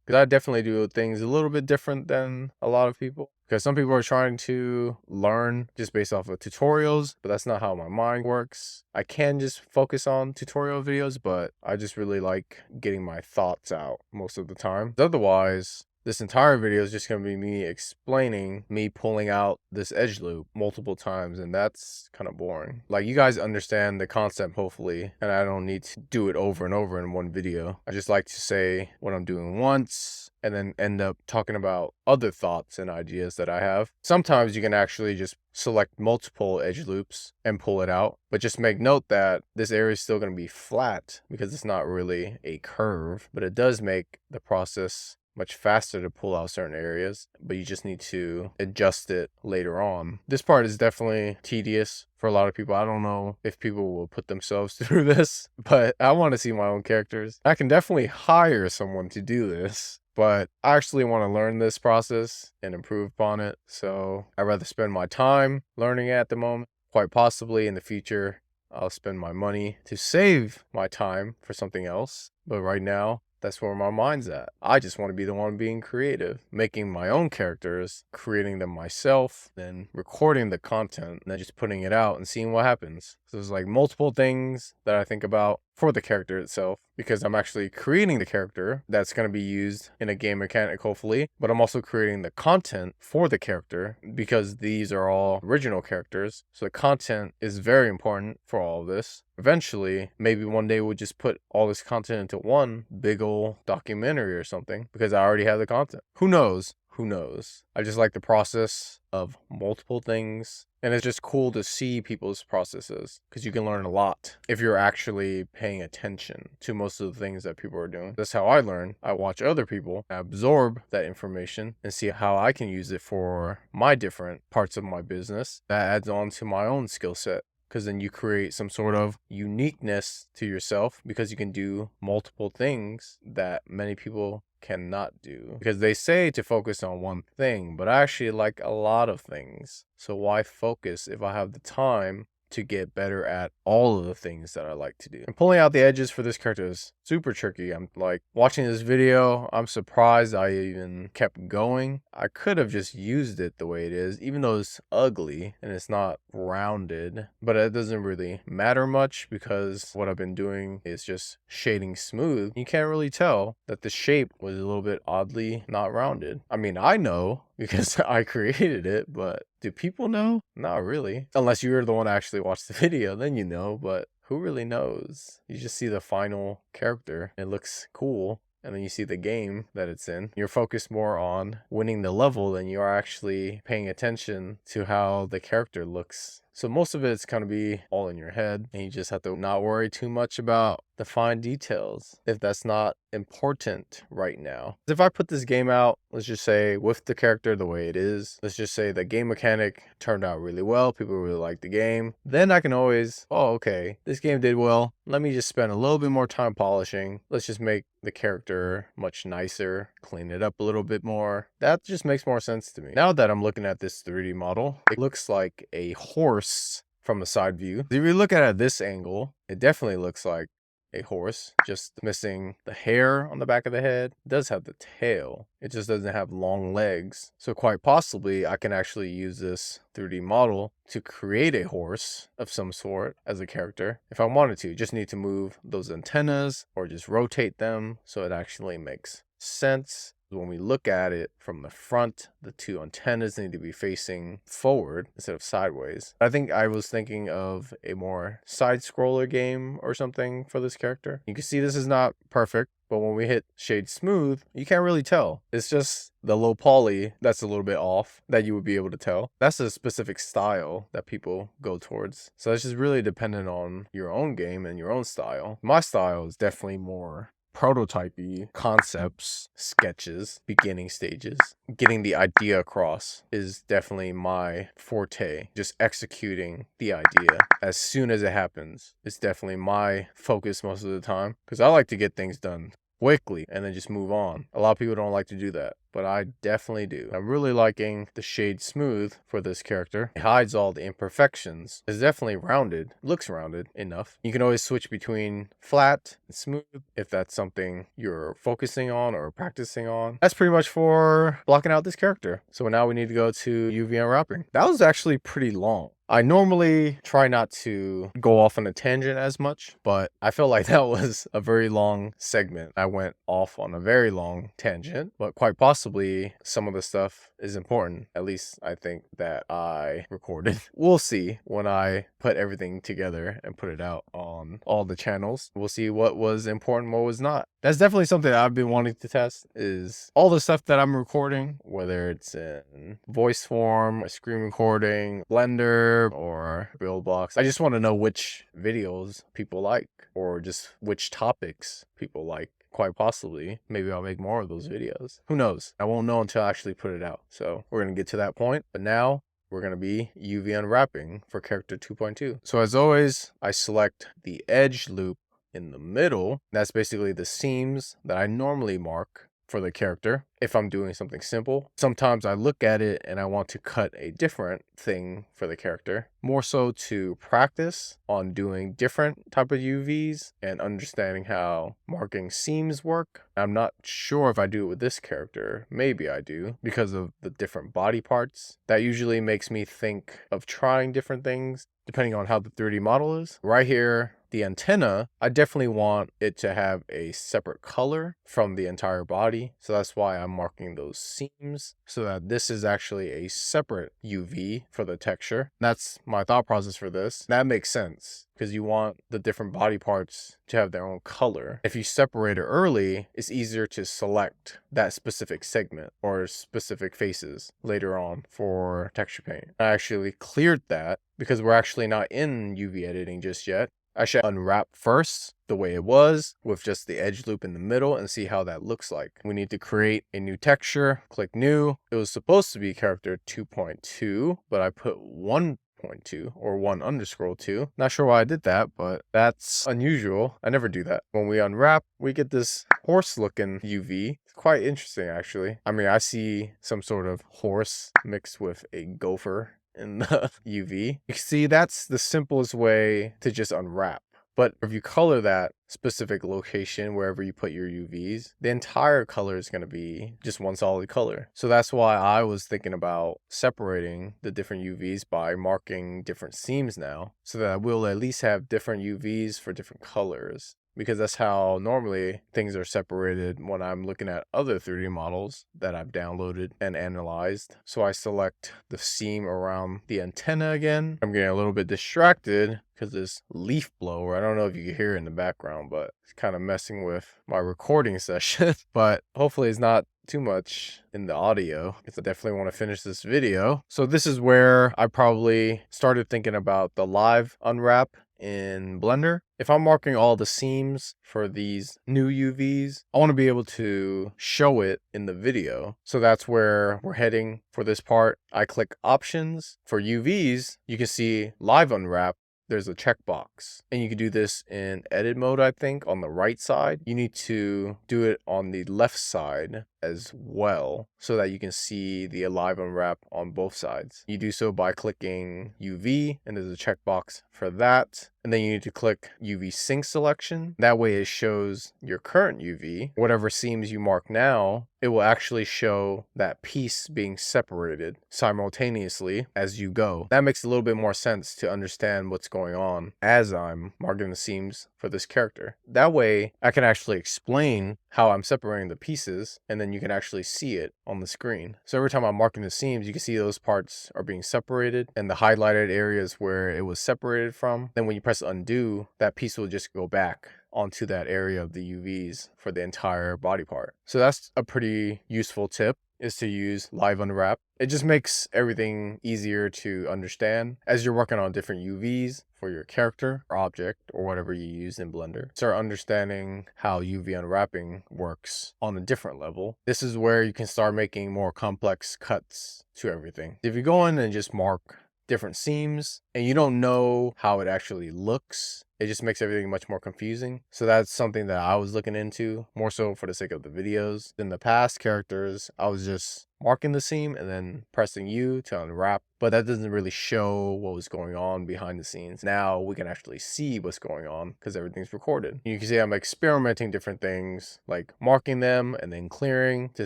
Because I definitely do things a little bit different than a lot of people. Because some people are trying to learn just based off of tutorials, but that's not how my mind works. I can just focus on tutorial videos, but I just really like getting my thoughts out most of the time. Otherwise, this entire video is just going to be me explaining me pulling out this edge loop multiple times, and that's kind of boring. Like, you guys understand the concept, hopefully, and I don't need to do it over and over in one video. I just like to say what I'm doing once and then end up talking about other thoughts and ideas that I have. Sometimes you can actually just select multiple edge loops and pull it out, but just make note that this area is still going to be flat because it's not really a curve, but it does make the process much faster to pull out certain areas, but you just need to adjust it later on. This part is definitely tedious for a lot of people. I don't know if people will put themselves through this, but I want to see my own characters. I can definitely hire someone to do this, but I actually want to learn this process and improve upon it. So I'd rather spend my time learning it at the moment. Quite possibly in the future, I'll spend my money to save my time for something else. But right now, that's where my mind's at. I just want to be the one being creative, making my own characters, creating them myself, then recording the content, and then just putting it out and seeing what happens. So there's like multiple things that I think about for the character itself, because I'm actually creating the character that's going to be used in a game mechanic, hopefully, but I'm also creating the content for the character because these are all original characters. So the content is very important for all of this. Eventually, maybe one day we'll just put all this content into one big old documentary or something, because I already have the content. Who knows? Who knows? I just like the process of multiple things. And it's just cool to see people's processes, because you can learn a lot if you're actually paying attention to most of the things that people are doing. That's how I learn. I watch other people, absorb that information, and see how I can use it for my different parts of my business. That adds on to my own skill set, because then you create some sort of uniqueness to yourself, because you can do multiple things that many people cannot do, because they say to focus on one thing, but I actually like a lot of things. So why focus if I have the time to get better at all of the things that I like to do? And pulling out the edges for this character is super tricky. I'm like, watching this video, I'm surprised I even kept going. I could have just used it the way it is, even though it's ugly and it's not rounded, but it doesn't really matter much because what I've been doing is just shading smooth. You can't really tell that the shape was a little bit oddly not rounded. I mean, I know because I created it, but do people know? Not really. Unless you're the one that actually watched the video, then you know, but who really knows? You just see the final character. It looks cool. And then you see the game that it's in. You're focused more on winning the level than you are actually paying attention to how the character looks. So most of it's going to be all in your head, and you just have to not worry too much about the fine details if that's not important right now. If I put this game out, let's just say with the character the way it is, let's just say the game mechanic turned out really well, people really like the game, then I can always, oh, okay, this game did well, let me just spend a little bit more time polishing. Let's just make the character much nicer, clean it up a little bit more. That just makes more sense to me. Now that I'm looking at this 3D model, it looks like a horse from a side view. If you look at it at this angle, it definitely looks like a horse, just missing the hair on the back of the head. It does have the tail, it just doesn't have long legs. So quite possibly I can actually use this 3D model to create a horse of some sort as a character if I wanted to. Just need to move those antennas or just rotate them so it actually makes sense. When we look at it from the front, the two antennas need to be facing forward instead of sideways. I think I was thinking of a more side-scroller game or something for this character. You can see this is not perfect, but when we hit shade smooth, you can't really tell. It's just the low poly that's a little bit off that you would be able to tell. That's a specific style that people go towards. So it's just really dependent on your own game and your own style. My style is definitely more prototypey concepts, sketches, beginning stages. Getting the idea across is definitely my forte. Just executing the idea as soon as it happens is definitely my focus most of the time, because I like to get things done quickly and then just move on. A lot of people don't like to do that, but I definitely do. I'm really liking the shade smooth for this character. It hides all the imperfections. It's definitely rounded, looks rounded enough. You can always switch between flat and smooth if that's something you're focusing on or practicing on. That's pretty much for blocking out this character. So now we need to go to UV unwrapping. That was actually pretty long. I normally try not to go off on a tangent as much, but I felt like that was a very long segment. I went off on a very long tangent, but quite possibly some of the stuff is important. At least I think that I recorded. We'll see when I put everything together and put it out on all the channels. We'll see what was important, what was not. That's definitely something I've been wanting to test, is all the stuff that I'm recording, whether it's in voice form, screen recording, Blender, or Buildbox. I just want to know which videos people like, or just which topics people like. Quite possibly, maybe I'll make more of those videos. Who knows? I won't know until I actually put it out. So we're going to get to that point. But now we're going to be UV unwrapping for character 2.2. So as always, I select the edge loop in the middle. That's basically the seams that I normally mark for the character if I'm doing something simple. Sometimes I look at it and I want to cut a different thing for the character, more so to practice on doing different type of UVs and understanding how marking seams work. I'm not sure if I do it with this character. Maybe I do, because of the different body parts. That usually makes me think of trying different things depending on how the 3D model is. Right here, the antenna, I definitely want it to have a separate color from the entire body. So that's why I'm marking those seams, so that this is actually a separate UV for the texture. That's my thought process for this. That makes sense, because you want the different body parts to have their own color. If you separate it early, it's easier to select that specific segment or specific faces later on for texture paint. I actually cleared that because we're actually not in UV editing just yet. I should unwrap first the way it was with just the edge loop in the middle and see how that looks like. We need to create a new texture. Click new. It was supposed to be character 2.2, but I put 1.2 or 1_2. Not sure why I did that, but that's unusual. I never do that. When we unwrap, we get this horse looking UV. It's quite interesting, actually. I mean, I see some sort of horse mixed with a gopher in the UV. You see, that's the simplest way to just unwrap. But if you color that specific location wherever you put your UVs, the entire color is going to be just one solid color. So that's why I was thinking about separating the different UVs by marking different seams now, so that we'll at least have different UVs for different colors. Because that's how normally things are separated when I'm looking at other 3D models that I've downloaded and analyzed. So I select the seam around the antenna again. I'm getting a little bit distracted because this leaf blower, I don't know if you can hear it in the background, but it's kind of messing with my recording session. But hopefully it's not too much in the audio, because I definitely want to finish this video. So this is where I probably started thinking about the live unwrap in Blender. If I'm marking all the seams for these new UVs, I want to be able to show it in the video. So that's where we're heading for this part. I click options. For UVs, you can see live unwrap. there's a checkbox. And you can do this in edit mode, I think, on the right side. You need to do it on the left side as well so that you can see the alive unwrap on both sides. You do so by clicking UV, and there's a checkbox for that. And then you need to click UV sync selection. That way it shows your current UV. Whatever seams you mark now, it will actually show that piece being separated simultaneously as you go. That makes a little bit more sense to understand what's going on as I'm marking the seams for this character. That way I can actually explain how I'm separating the pieces, and then you can actually see it on the screen. So every time I'm marking the seams, you can see those parts are being separated and the highlighted areas where it was separated from. Then when you press undo, that piece will just go back onto that area of the UVs for the entire body part. So that's a pretty useful tip, is to use live unwrap. It just makes everything easier to understand as you're working on different UVs for your character or object or whatever you use in Blender. Start understanding how UV unwrapping works on a different level. This is where you can start making more complex cuts to everything. If you go in and just mark different seams and you don't know how it actually looks, it just makes everything much more confusing. So that's something that I was looking into more so for the sake of the videos. In the past characters, I was just marking the seam and then pressing U to unwrap, but that doesn't really show what was going on behind the scenes. Now we can actually see what's going on because everything's recorded. You can see I'm experimenting different things, like marking them and then clearing to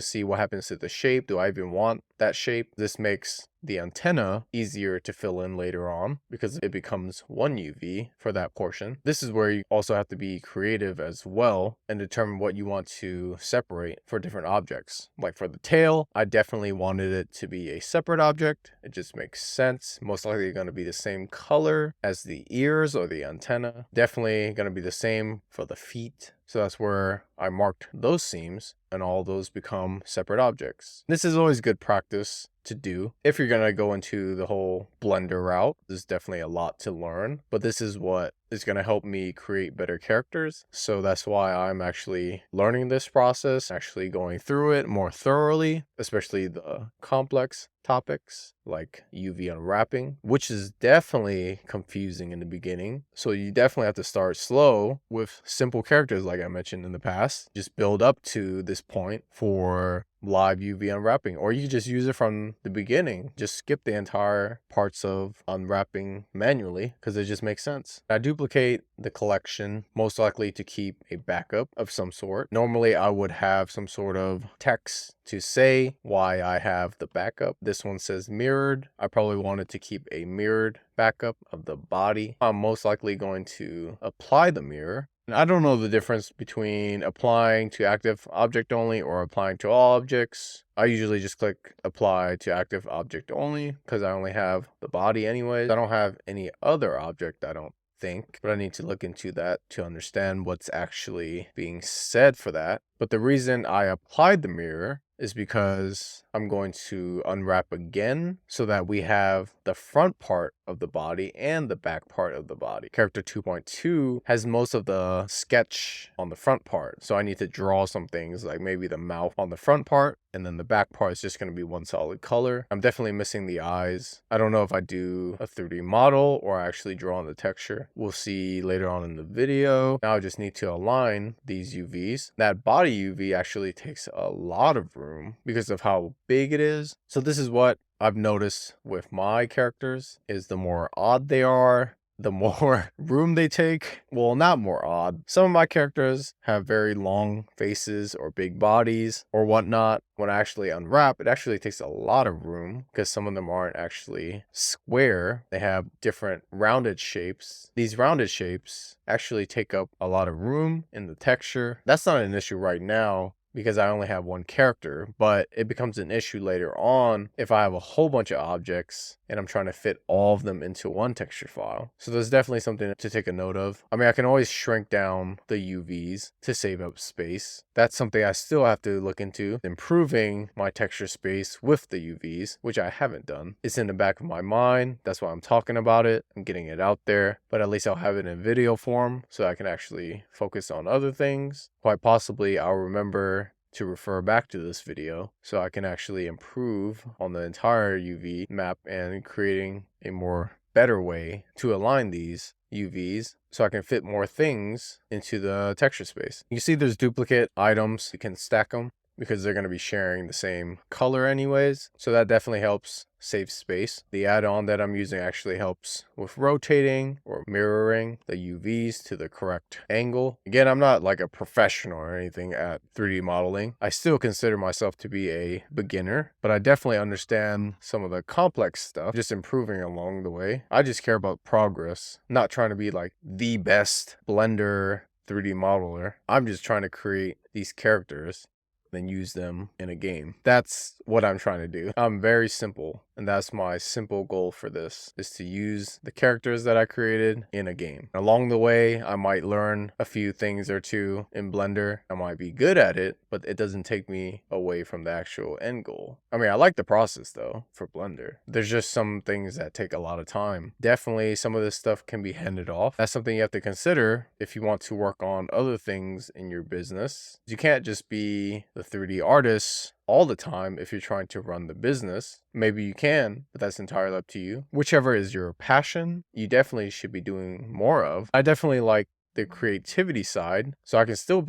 see what happens to the shape. Do I even want that shape? This makes the antenna easier to fill in later on because it becomes one UV for that portion. This is where you also have to be creative as well and determine what you want to separate for different objects. Like for the tail, I definitely wanted it to be a separate object. It just makes sense. Most likely going to be the same color as the ears or the antenna. Definitely going to be the same for the feet. So that's where I marked those seams, and all those become separate objects. This is always good practice to do if you're going to go into the whole Blender route. There's definitely a lot to learn, but this is what is going to help me create better characters. So that's why I'm actually learning this process, actually going through it more thoroughly, especially the complex topics like UV unwrapping, which is definitely confusing in the beginning. So you definitely have to start slow with simple characters like I mentioned in the past. Just build up to this point for live UV unwrapping, or you can just use it from the beginning. Just skip the entire parts of unwrapping manually because it just makes sense. I duplicate the collection, most likely to keep a backup of some sort. Normally I would have some sort of text to say why I have the backup. This one says mirrored. I probably wanted to keep a mirrored backup of the body. I'm most likely going to apply the mirror. And I don't know the difference between applying to active object only or applying to all objects. I usually just click apply to active object only because I only have the body anyways. I don't have any other object, I don't think, but I need to look into that to understand what's actually being said for that. But the reason I applied the mirror is because I'm going to unwrap again so that we have the front part of the body and the back part of the body. Character 2.2 has most of the sketch on the front part, so I need to draw some things like maybe the mouth on the front part, and then the back part is just going to be one solid color. I'm definitely missing the eyes. I don't know if I do a 3D model or I actually draw on the texture. We'll see later on in the video. Now I just need to align these UVs. That body UV actually takes a lot of room because of how big it is. So this is what I've noticed with my characters, is the more odd they are, the more room they take. Well, not more odd. Some of my characters have very long faces or big bodies or whatnot. When I actually unwrap, it actually takes a lot of room because some of them aren't actually square. They have different rounded shapes. These rounded shapes actually take up a lot of room in the texture. That's not an issue right now because I only have one character, but it becomes an issue later on if I have a whole bunch of objects and I'm trying to fit all of them into one texture file. So there's definitely something to take a note of. I mean, I can always shrink down the UVs to save up space. That's something I still have to look into, improving my texture space with the UVs, which I haven't done. It's in the back of my mind. That's why I'm talking about it. I'm getting it out there, but at least I'll have it in video form so I can actually focus on other things. Quite possibly I'll remember to refer back to this video so I can actually improve on the entire UV map and creating a more better way to align these UVs so I can fit more things into the texture space. You see there's duplicate items. You can stack them because they're going to be sharing the same color anyways. So that definitely helps save space. The add-on that I'm using actually helps with rotating or mirroring the UVs to the correct angle. Again, I'm not like a professional or anything at 3D modeling. I still consider myself to be a beginner, but I definitely understand some of the complex stuff, just improving along the way. I just care about progress, not trying to be like the best Blender 3D modeler. I'm just trying to create these characters then use them in a game. That's what I'm trying to do. I'm very simple, and that's my simple goal for this, is to use the characters that I created in a game. Along the way, I might learn a few things or two in Blender. I might be good at it, but it doesn't take me away from the actual end goal. I mean, I like the process though for Blender. There's just some things that take a lot of time. Definitely some of this stuff can be handed off. That's something you have to consider if you want to work on other things in your business. You can't just be the 3D artist all the time if you're trying to run the business. Maybe you can, but that's entirely up to you. Whichever is your passion, you definitely should be doing more of. I definitely like the creativity side, so I can still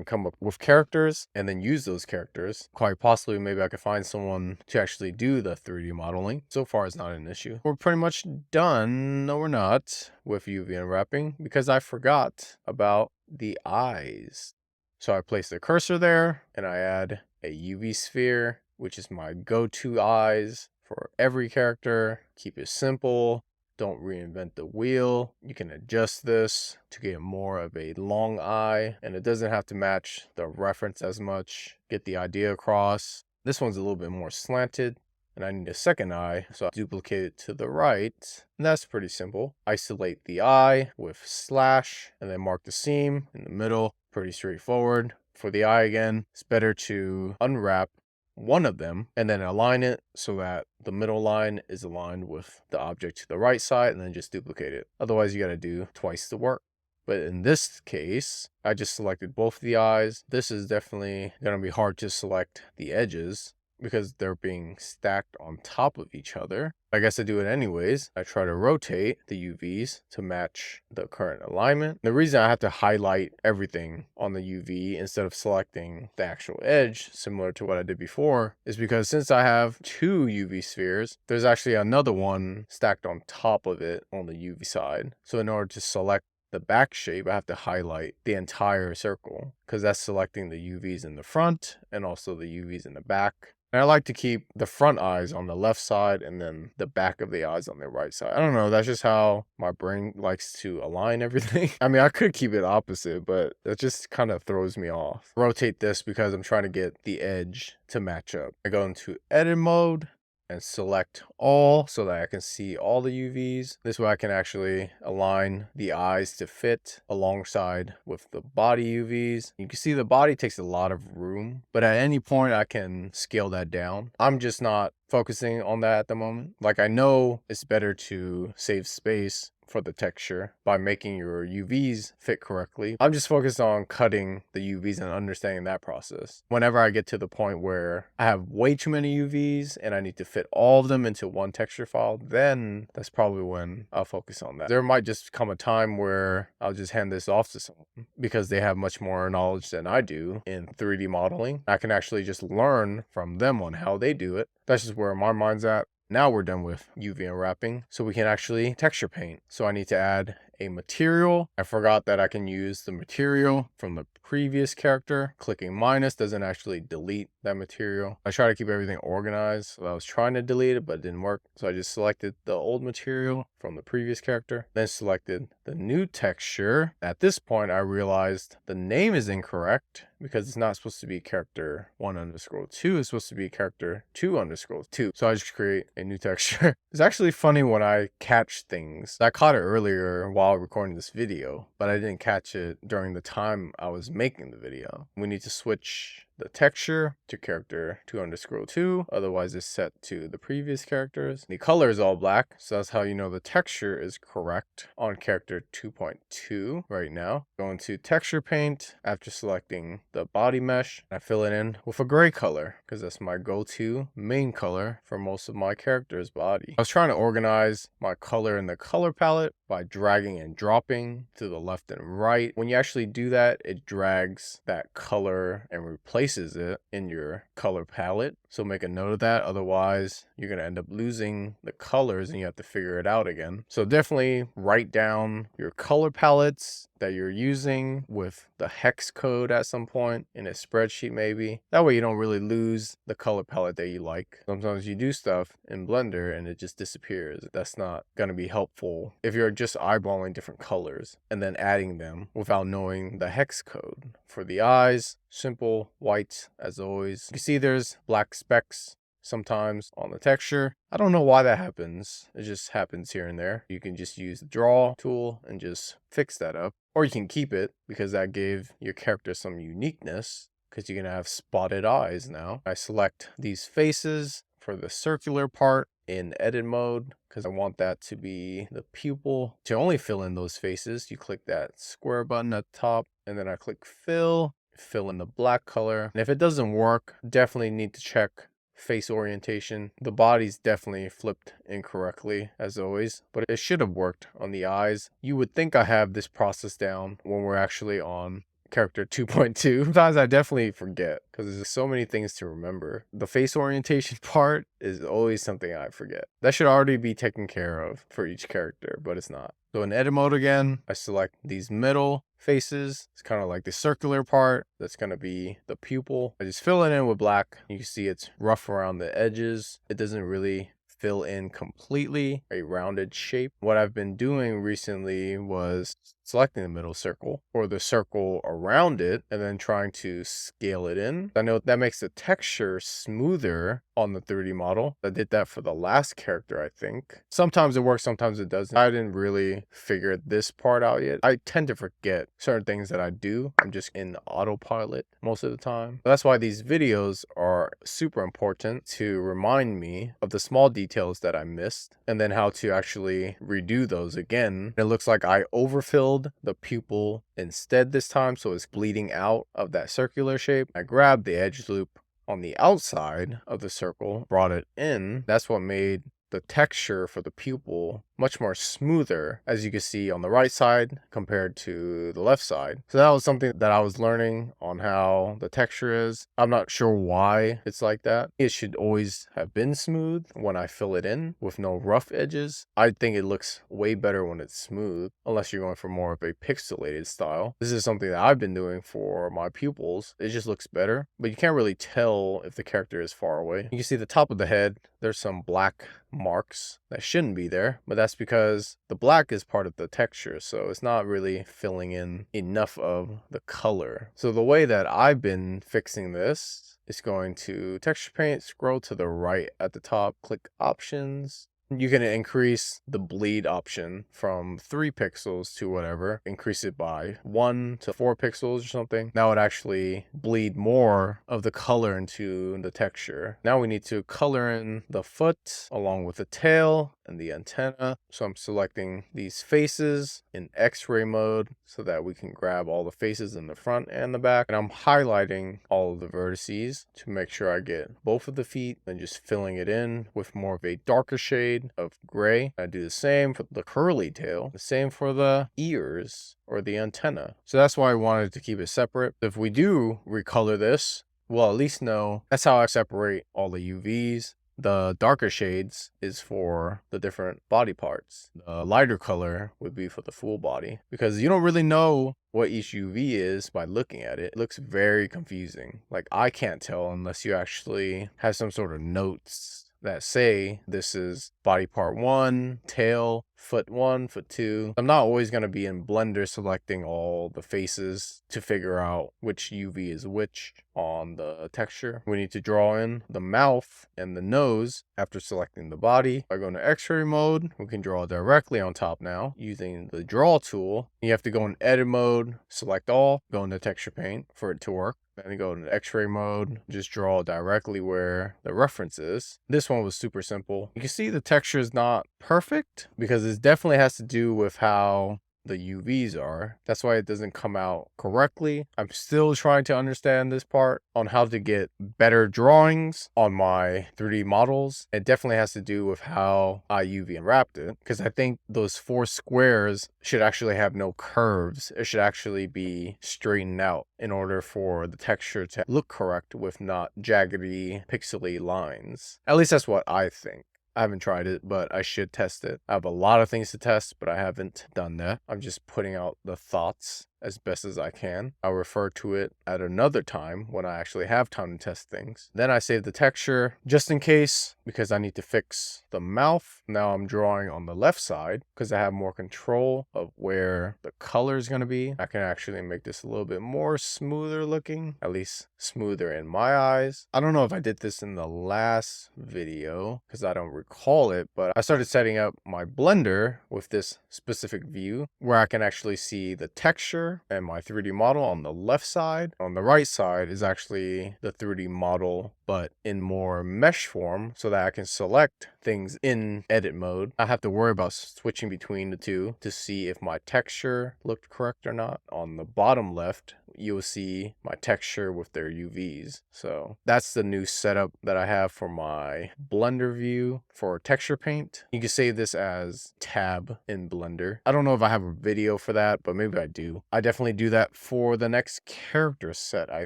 come up with characters and then use those characters. Quite possibly maybe I could find someone to actually do the 3D modeling. So far it's not an issue. We're pretty much done. No, we're not with UV unwrapping because I forgot about the eyes. So I place the cursor there and I add a UV sphere, which is my go-to eyes for every character. Keep it simple. Don't reinvent the wheel. You can adjust this to get more of a long eye, and it doesn't have to match the reference as much. Get the idea across. This one's a little bit more slanted, and I need a second eye, so I duplicate it to the right. And that's pretty simple. Isolate the eye with slash, and then mark the seam in the middle. Pretty straightforward. For the eye again, it's better to unwrap one of them and then align it so that the middle line is aligned with the object to the right side, and then just duplicate it. Otherwise, you got to do twice the work. But in this case, I just selected both of the eyes. This is definitely going to be hard to select the edges because they're being stacked on top of each other. I guess I do it anyways. I try to rotate the UVs to match the current alignment. The reason I have to highlight everything on the UV instead of selecting the actual edge, similar to what I did before, is because since I have two UV spheres, there's actually another one stacked on top of it on the UV side. So in order to select the back shape, I have to highlight the entire circle because that's selecting the UVs in the front and also the UVs in the back. And I like to keep the front eyes on the left side and then the back of the eyes on the right side. I don't know, that's just how my brain likes to align everything. I mean, I could keep it opposite, but it just kind of throws me off. Rotate this because I'm trying to get the edge to match up. I go into edit mode and select all so that I can see all the UVs. This way I can actually align the eyes to fit alongside with the body UVs. You can see the body takes a lot of room, but at any point I can scale that down. I'm just not focusing on that at the moment. Like, I know it's better to save space for the texture by making your UVs fit correctly. I'm just focused on cutting the UVs and understanding that process. Whenever I get to the point where I have way too many UVs and I need to fit all of them into one texture file, then that's probably when I'll focus on that. There might just come a time where I'll just hand this off to someone because they have much more knowledge than I do in 3D modeling. I can actually just learn from them on how they do it. That's just where my mind's at. Now we're done with UV unwrapping, so we can actually texture paint. So I need to add a material. I forgot that I can use the material from the previous character. Clicking minus doesn't actually delete that material. I try to keep everything organized, so I was trying to delete it, but it didn't work. So I just selected the old material from the previous character, then selected the new texture. At this point, I realized the name is incorrect because it's not supposed to be character 1_2. It's supposed to be character 2_2. So I just create a new texture. It's actually funny when I catch things. I caught it earlier while recording this video, but I didn't catch it during the time I was making the video. We need to switch the texture to character 2_2, otherwise it's set to the previous characters. The color is all black, so that's how you know the texture is correct on character 2.2 right now. Go into texture paint after selecting the body mesh. I fill it in with a gray color because that's my go-to main color for most of my character's body. I was trying to organize my color in the color palette by dragging and dropping to the left and right. When you actually do that, it drags that color and replaces it in your color palette. So make a note of that. Otherwise, you're going to end up losing the colors and you have to figure it out again. So definitely write down your color palettes that you're using with the hex code at some point in a spreadsheet maybe. That way you don't really lose the color palette that you like. Sometimes you do stuff in Blender and it just disappears. That's not going to be helpful if you're just eyeballing different colors and then adding them without knowing the hex code. For the eyes, simple white as always. You see there's black specks sometimes on the texture. I don't know why that happens. It just happens here and there. You can just use the draw tool and just fix that up. Or you can keep it because that gave your character some uniqueness because you're going to have spotted eyes now. I select these faces for the circular part in edit mode because I want that to be the pupil. To only fill in those faces, you click that square button at the top and then I click fill in the black color. And if it doesn't work, definitely need to check face orientation. The body's definitely flipped incorrectly as always, but it should have worked on the eyes. You would think I have this process down when we're actually on character 2.2. Sometimes I definitely forget because there's so many things to remember. The face orientation part is always something I forget. That should already be taken care of for each character, but it's not. So in edit mode again, I select these middle faces. It's kind of like the circular part. That's going to be the pupil. I just fill it in with black. You can see it's rough around the edges. It doesn't really fill in completely a rounded shape. What I've been doing recently was selecting the middle circle or the circle around it and then trying to scale it in. I know that makes the texture smoother on the 3D model. I did that for the last character, I think. Sometimes it works, sometimes it doesn't. I didn't really figure this part out yet. I tend to forget certain things that I do. I'm just in autopilot most of the time. That's why these videos are super important to remind me of the small details that I missed and then how to actually redo those again. It looks like I overfilled the pupil instead this time, so it's bleeding out of that circular shape. I grabbed the edge loop on the outside of the circle, brought it in. That's what made the texture for the pupil much more smoother, as you can see on the right side compared to the left side. So that was something that I was learning on how the texture is. I'm not sure why it's like that. It should always have been smooth when I fill it in with no rough edges. I think it looks way better when it's smooth, unless you're going for more of a pixelated style. This is something that I've been doing for my pupils. It just looks better, but you can't really tell if the character is far away. You can see the top of the head, there's some black marks that shouldn't be there, but that's because the black is part of the texture, so it's not really filling in enough of the color. So the way that I've been fixing this is going to texture paint, scroll to the right at the top, click options. You can increase the bleed option from 3 pixels to whatever, increase it by 1 to 4 pixels or something. That would actually bleed more of the color into the texture. Now we need to color in the foot along with the tail and the antenna. So I'm selecting these faces in X-ray mode so that we can grab all the faces in the front and the back. And I'm highlighting all of the vertices to make sure I get both of the feet and just filling it in with more of a darker shade of gray. I do the same for the curly tail, the same for the ears or the antenna. So that's why I wanted to keep it separate. If we do recolor this, we'll at least know that's how I separate all the UVs. The darker shades is for the different body parts. The lighter color would be for the full body because you don't really know what each UV is by looking at it. It looks very confusing. Like I can't tell unless you actually have some sort of notes that say this is body part 1, tail, foot 1, foot 2. I'm not always going to be in Blender selecting all the faces to figure out which UV is which on the texture. We need to draw in the mouth and the nose after selecting the body. By going to X-ray mode, we can draw directly on top now using the draw tool. You have to go in edit mode, select all, go into texture paint for it to work. Then you go into X-ray mode, just draw directly where the reference is. This one was super simple. You can see the texture is not perfect because it definitely has to do with how the UVs are. That's why it doesn't come out correctly. I'm still trying to understand this part on how to get better drawings on my 3D models. It definitely has to do with how I UV unwrapped it, because I think those 4 squares should actually have no curves. It should actually be straightened out in order for the texture to look correct with not jaggedy, pixely lines. At least that's what I think. I haven't tried it, but I should test it. I have a lot of things to test, but I haven't done that. I'm just putting out the thoughts as best as I can. I'll refer to it at another time when I actually have time to test things. Then I save the texture just in case, because I need to fix the mouth. Now I'm drawing on the left side because I have more control of where the color is going to be. I can actually make this a little bit more smoother looking, at least smoother in my eyes. I don't know if I did this in the last video because I don't recall it, but I started setting up my Blender with this specific view where I can actually see the texture and my 3D model on the left side. On the right side is actually the 3D model, but in more mesh form, so that I can select things in edit mode. I have to worry about switching between the two to see if my texture looked correct or not. On the bottom left, you'll see my texture with their UVs. So that's the new setup that I have for my Blender view for texture paint. You can save this as tab in Blender. I don't know if I have a video for that, but maybe I do. I definitely do that for the next character set, I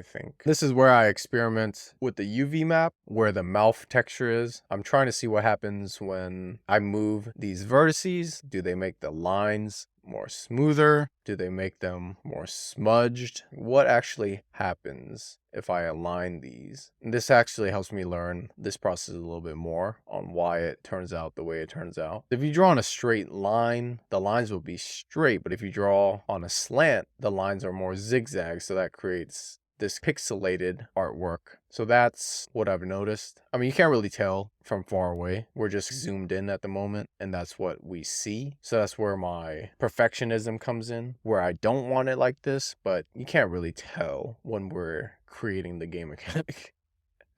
think. This is where I experiment with the UV map, where the mouth texture is. I'm trying to see what happens when I move these vertices. Do they make the lines more smoother? Do they make them more smudged? What actually happens if I align these? And this actually helps me learn this process a little bit more on why it turns out the way it turns out. If you draw on a straight line, the lines will be straight, but if you draw on a slant, the lines are more zigzag, so that creates this pixelated artwork. So that's what I've noticed. I mean, you can't really tell from far away. We're just zoomed in at the moment, and that's what we see. So that's where my perfectionism comes in, where I don't want it like this, but you can't really tell when we're creating the game mechanic.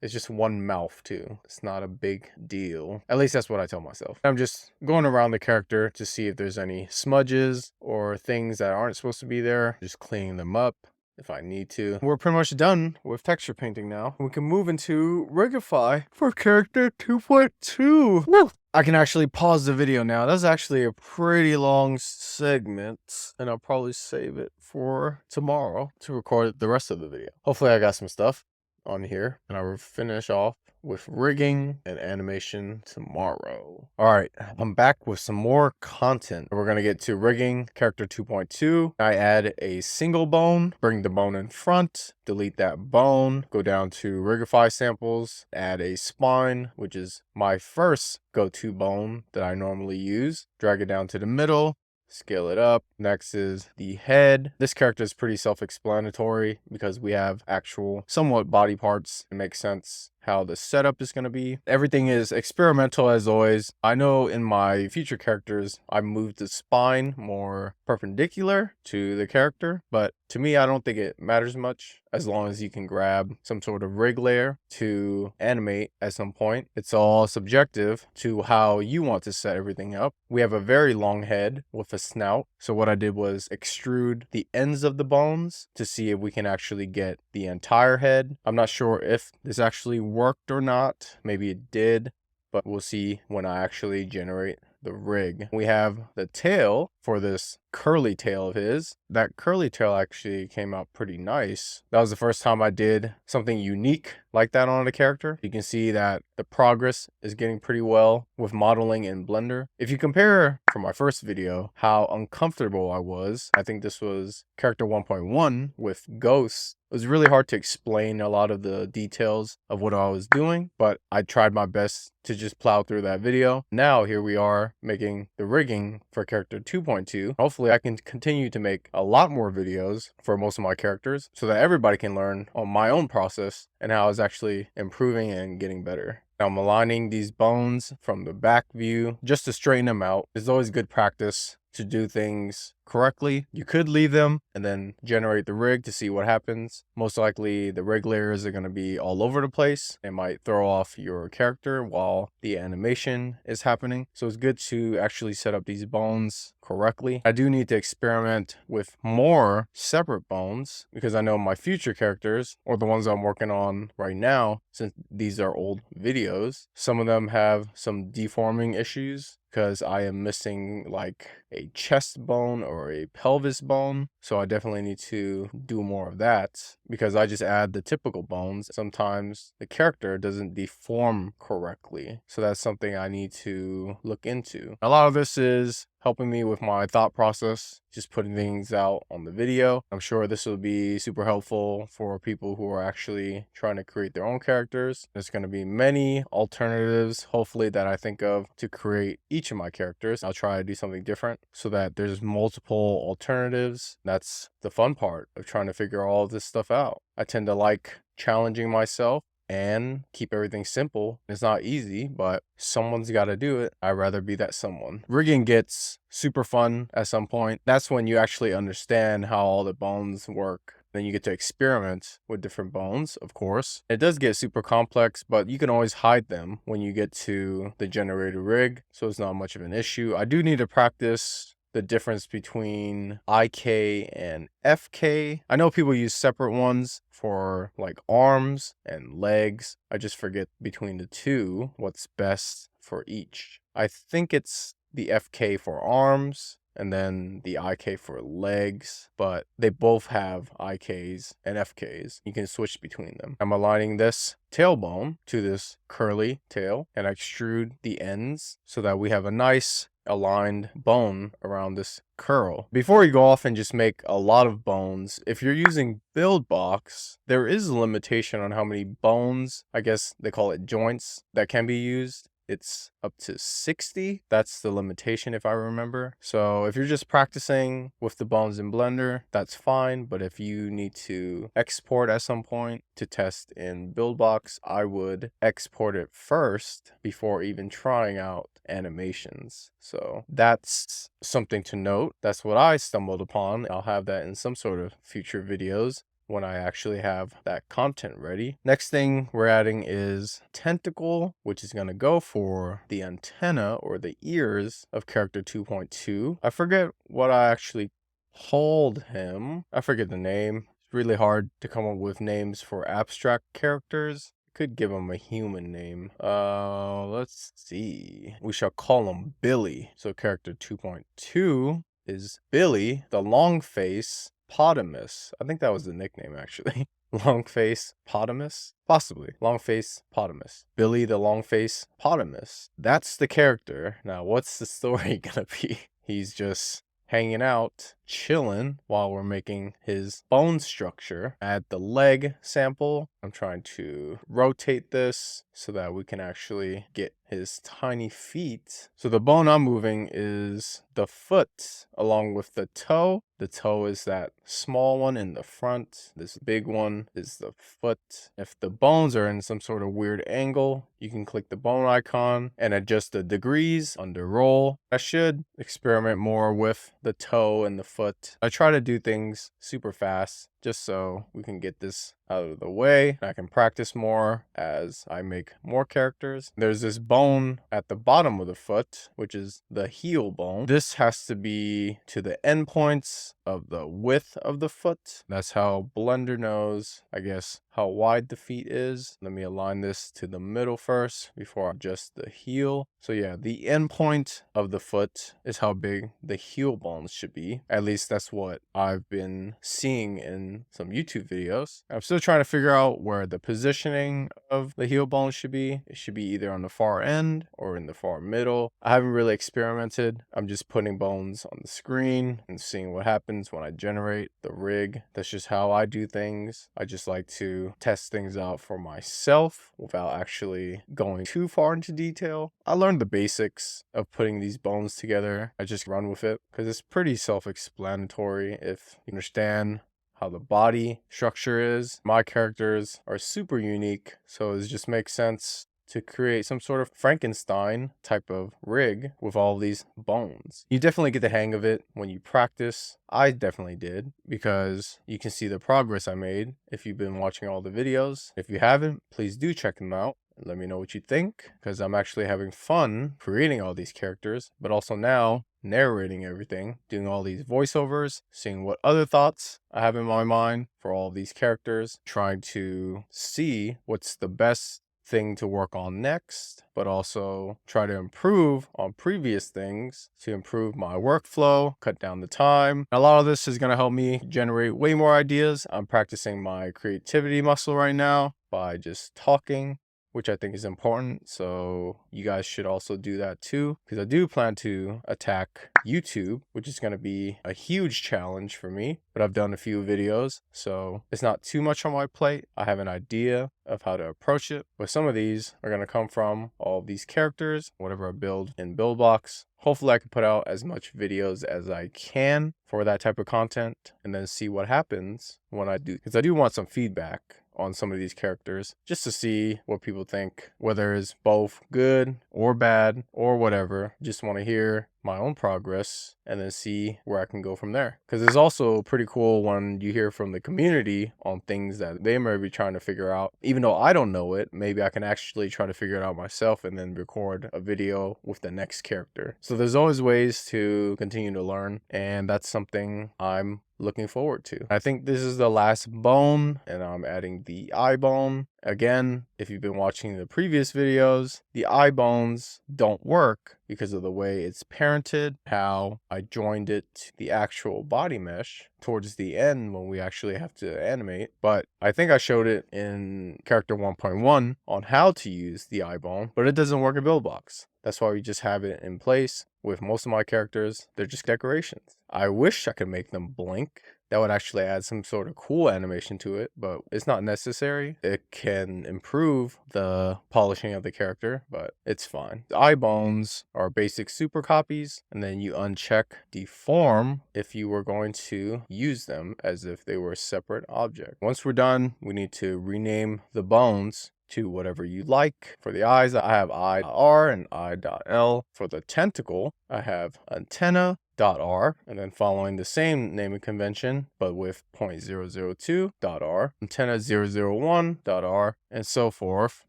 It's just one mouth too. It's not a big deal. At least that's what I tell myself. I'm just going around the character to see if there's any smudges or things that aren't supposed to be there. Just cleaning them up if I need to. We're pretty much done with texture painting now. We can move into Rigify for character 2.2. Woo! I can actually pause the video now. That's actually a pretty long segment, and I'll probably save it for tomorrow to record the rest of the video. Hopefully I got some stuff on here, and I will finish off with rigging and animation tomorrow. All right, I'm back with some more content. We're gonna get to rigging character 2.2. I add a single bone, bring the bone in front, delete that bone, go down to Rigify samples, add a spine, which is my first go-to bone that I normally use, drag it down to the middle, scale it up. Next is the head. This character is pretty self-explanatory because we have actual somewhat body parts. It makes sense how the setup is going to be. Everything is experimental as always. I know in my future characters, I moved the spine more perpendicular to the character, but to me, I don't think it matters much as long as you can grab some sort of rig layer to animate at some point. It's all subjective to how you want to set everything up. We have a very long head with a snout. So what I did was extrude the ends of the bones to see if we can actually get the entire head. I'm not sure if this actually worked or not. Maybe it did, but we'll see when I actually generate the rig. We have the tail for this curly tail of his. That curly tail actually came out pretty nice. That was the first time I did something unique like that on a character. You can see that the progress is getting pretty well with modeling in Blender. If you compare from my first video how uncomfortable I was, I think this was character 1.1 with ghosts. It was really hard to explain a lot of the details of what I was doing, but I tried my best to just plow through that video. Now here we are making the rigging for character 2.2. Hopefully I can continue to make a lot more videos for most of my characters so that everybody can learn on my own process and how it's actually improving and getting better. Now I'm aligning these bones from the back view just to straighten them out. It's always good practice to do things correctly. You could leave them and then generate the rig to see what happens. Most likely the rig layers are going to be all over the place. It might throw off your character while the animation is happening. So it's good to actually set up these bones correctly. I do need to experiment with more separate bones because I know my future characters, or the ones I'm working on right now, since these are old videos, some of them have some deforming issues because I am missing like a chest bone or a pelvis bone. So I definitely need to do more of that because I just add the typical bones. Sometimes the character doesn't deform correctly. So that's something I need to look into. A lot of this is helping me with my thought process, just putting things out on the video. I'm sure this will be super helpful for people who are actually trying to create their own characters. There's going to be many alternatives, hopefully, that I think of to create each of my characters. I'll try to do something different so that there's multiple alternatives. That's the fun part of trying to figure all this stuff out. I tend to like challenging myself and keep everything simple. It's not easy, but someone's got to do it. I'd rather be that someone. Rigging gets super fun at some point. That's when you actually understand how all the bones work. Then you get to experiment with different bones, of course. It does get super complex, but you can always hide them when you get to the generated rig, so it's not much of an issue. I do need to practice the difference between IK and FK. I know people use separate ones for like arms and legs. I just forget between the two what's best for each. I think it's the FK for arms and then the IK for legs, but they both have IKs and FKs. You can switch between them. I'm aligning this tailbone to this curly tail and I extrude the ends so that we have a nice aligned bone around this curl. Before you go off and just make a lot of bones, if you're using Buildbox, there is a limitation on how many bones, I guess they call it joints, that can be used. It's up to 60. That's the limitation if I remember. So if you're just practicing with the bones in Blender, that's fine. But if you need to export at some point to test in Buildbox, I would export it first before even trying out animations. So that's something to note. That's what I stumbled upon. I'll have that in some sort of future videos when I actually have that content ready. Next thing we're adding is tentacle, which is going to go for the antenna or the ears of character 2.2. I forget what I actually called him. I forget the name. It's really hard to come up with names for abstract characters. Could give him a human name. Let's see. We shall call him Billy. So character 2.2 is Billy, the Long Face Potamus. I think that was the nickname actually. Long Face Potamus? Possibly. Long Face Potamus. Billy the Long Face Potamus. That's the character. Now, what's the story gonna be? He's just hanging out, chilling while we're making his bone structure. Add the leg sample. I'm trying to rotate this so that we can actually get his tiny feet. So the bone I'm moving is the foot along with the toe. The toe is that small one in the front. This big one is the foot. If the bones are in some sort of weird angle, you can click the bone icon and adjust the degrees under roll. I should experiment more with the toe and the foot. I try to do things super fast just so we can get this out of the way. I can practice more as I make more characters. There's this bone at the bottom of the foot, which is the heel bone. This has to be to the endpoints of the width of the foot. That's how Blender knows, I guess, how wide the feet is. Let me align this to the middle first before I adjust the heel. So yeah, the endpoint of the foot is how big the heel bones should be. At least that's what I've been seeing in some YouTube videos. I'm still trying to figure out where the positioning of the heel bone should be. It should be either on the far end or in the far middle. I haven't really experimented. I'm just putting bones on the screen and seeing what happens when I generate the rig. That's just how I do things. I just like to test things out for myself without actually going too far into detail. I learned the basics of putting these bones together. I just run with it because it's pretty self-explanatory if you understand how the body structure is. My characters are super unique, so it just makes sense to create some sort of Frankenstein type of rig with all these bones. You definitely get the hang of it when you practice. I definitely did, because you can see the progress I made if you've been watching all the videos. If you haven't, please do check them out. Let me know what you think, because I'm actually having fun creating all these characters, but also now narrating everything, doing all these voiceovers, seeing what other thoughts I have in my mind for all of these characters, trying to see what's the best thing to work on next, but also try to improve on previous things to improve my workflow, cut down the time. A lot of this is going to help me generate way more ideas. I'm practicing my creativity muscle right now by just talking, which I think is important. So you guys should also do that too, because I do plan to attack YouTube, which is going to be a huge challenge for me, but I've done a few videos, so it's not too much on my plate. I have an idea of how to approach it, but some of these are going to come from all of these characters, whatever I build in Buildbox. Hopefully I can put out as much videos as I can for that type of content and then see what happens when I do, because I do want some feedback on some of these characters just to see what people think, whether it's both good or bad or whatever. Just want to hear my own progress and then see where I can go from there, because it's also pretty cool when you hear from the community on things that they may be trying to figure out. Even though I don't know it, maybe I can actually try to figure it out myself and then record a video with the next character. So there's always ways to continue to learn, and that's something I'm looking forward to. I think this is the last bone, and I'm adding the eye bone. Again, if you've been watching the previous videos, the eye bones don't work because of the way it's parented, how I joined it to the actual body mesh towards the end when we actually have to animate. But I think I showed it in character 1.1 on how to use the eye bone, but it doesn't work in Buildbox. That's why we just have it in place with most of my characters. They're just decorations. I wish I could make them blink. That would actually add some sort of cool animation to it, but it's not necessary. It can improve the polishing of the character, but it's fine. The eye bones are basic super copies, and then you uncheck deform if you were going to use them as if they were a separate object. Once we're done, we need to rename the bones to whatever you like. For the eyes, I have eye.r and eye.l. For the tentacle, I have antenna.r, and then following the same naming convention, but with 0.002.r, antenna001.r, and so forth.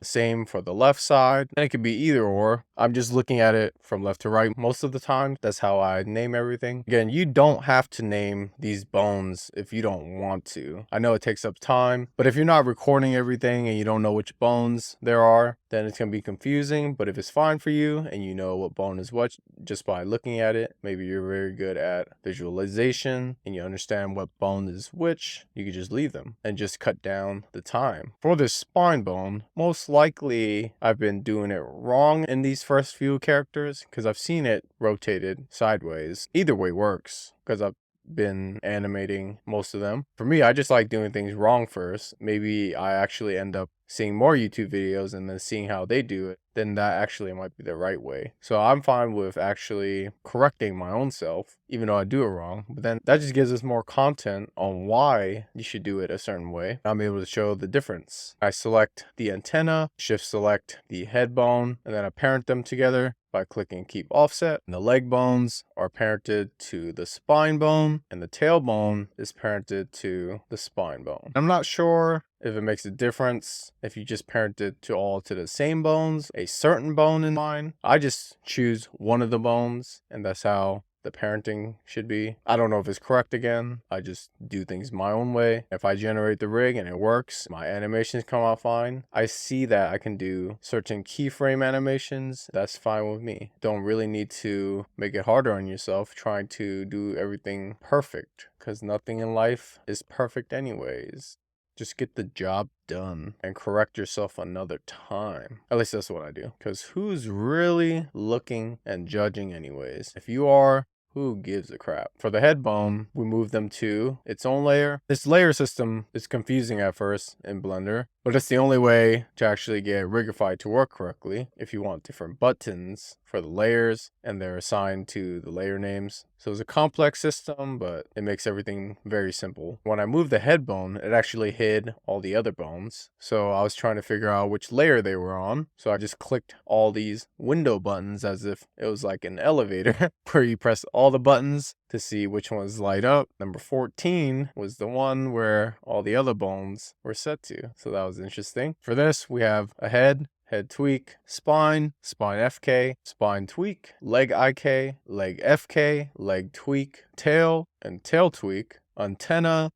Same for the left side, and it could be either or. I'm just looking at it from left to right most of the time. That's how I name everything. Again, you don't have to name these bones if you don't want to. I know it takes up time, but if you're not recording everything and you don't know which bones there are, then it's going to be confusing. But if it's fine for you and you know what bone is what just by looking at it, maybe you're very good at visualization and you understand what bone is which, you could just leave them and just cut down the time. For this spine bone, most likely I've been doing it wrong in these first few characters because I've seen it rotated sideways. Either way works because I've been animating most of them. For me, I just like doing things wrong first. Maybe I actually end up seeing more YouTube videos and then seeing how they do it, then that actually might be the right way. So I'm fine with actually correcting my own self, even though I do it wrong. But then that just gives us more content on why you should do it a certain way. I'm able to show the difference. I select the antenna, shift select the head bone, and then I parent them together. by clicking keep offset. And the leg bones are parented to the spine bone, and the tailbone is parented to the spine bone. I'm not sure if it makes a difference if you just parent it to the same bones, a certain bone in mind. I just choose one of the bones, and that's how the parenting should be. I don't know if it's correct again. I just do things my own way. If I generate the rig and it works, my animations come out fine. I see that I can do certain keyframe animations. That's fine with me. Don't really need to make it harder on yourself trying to do everything perfect, because nothing in life is perfect anyways. Just get the job done and correct yourself another time. At least that's what I do. Because who's really looking and judging anyways? If you are, who gives a crap? For the head bone, we move them to its own layer. This layer system is confusing at first in Blender, but it's the only way to actually get Rigify to work correctly. If you want different buttons for the layers and they're assigned to the layer names. So it's a complex system, but it makes everything very simple. When I moved the head bone, it actually hid all the other bones. So I was trying to figure out which layer they were on. So I just clicked all these window buttons as if it was like an elevator where you press all the buttons to see which ones light up. Number 14 was the one where all the other bones were set to. So that was interesting. For this, we have a head tweak, spine FK, spine tweak, leg IK, leg FK, leg tweak, tail, and tail tweak, antenna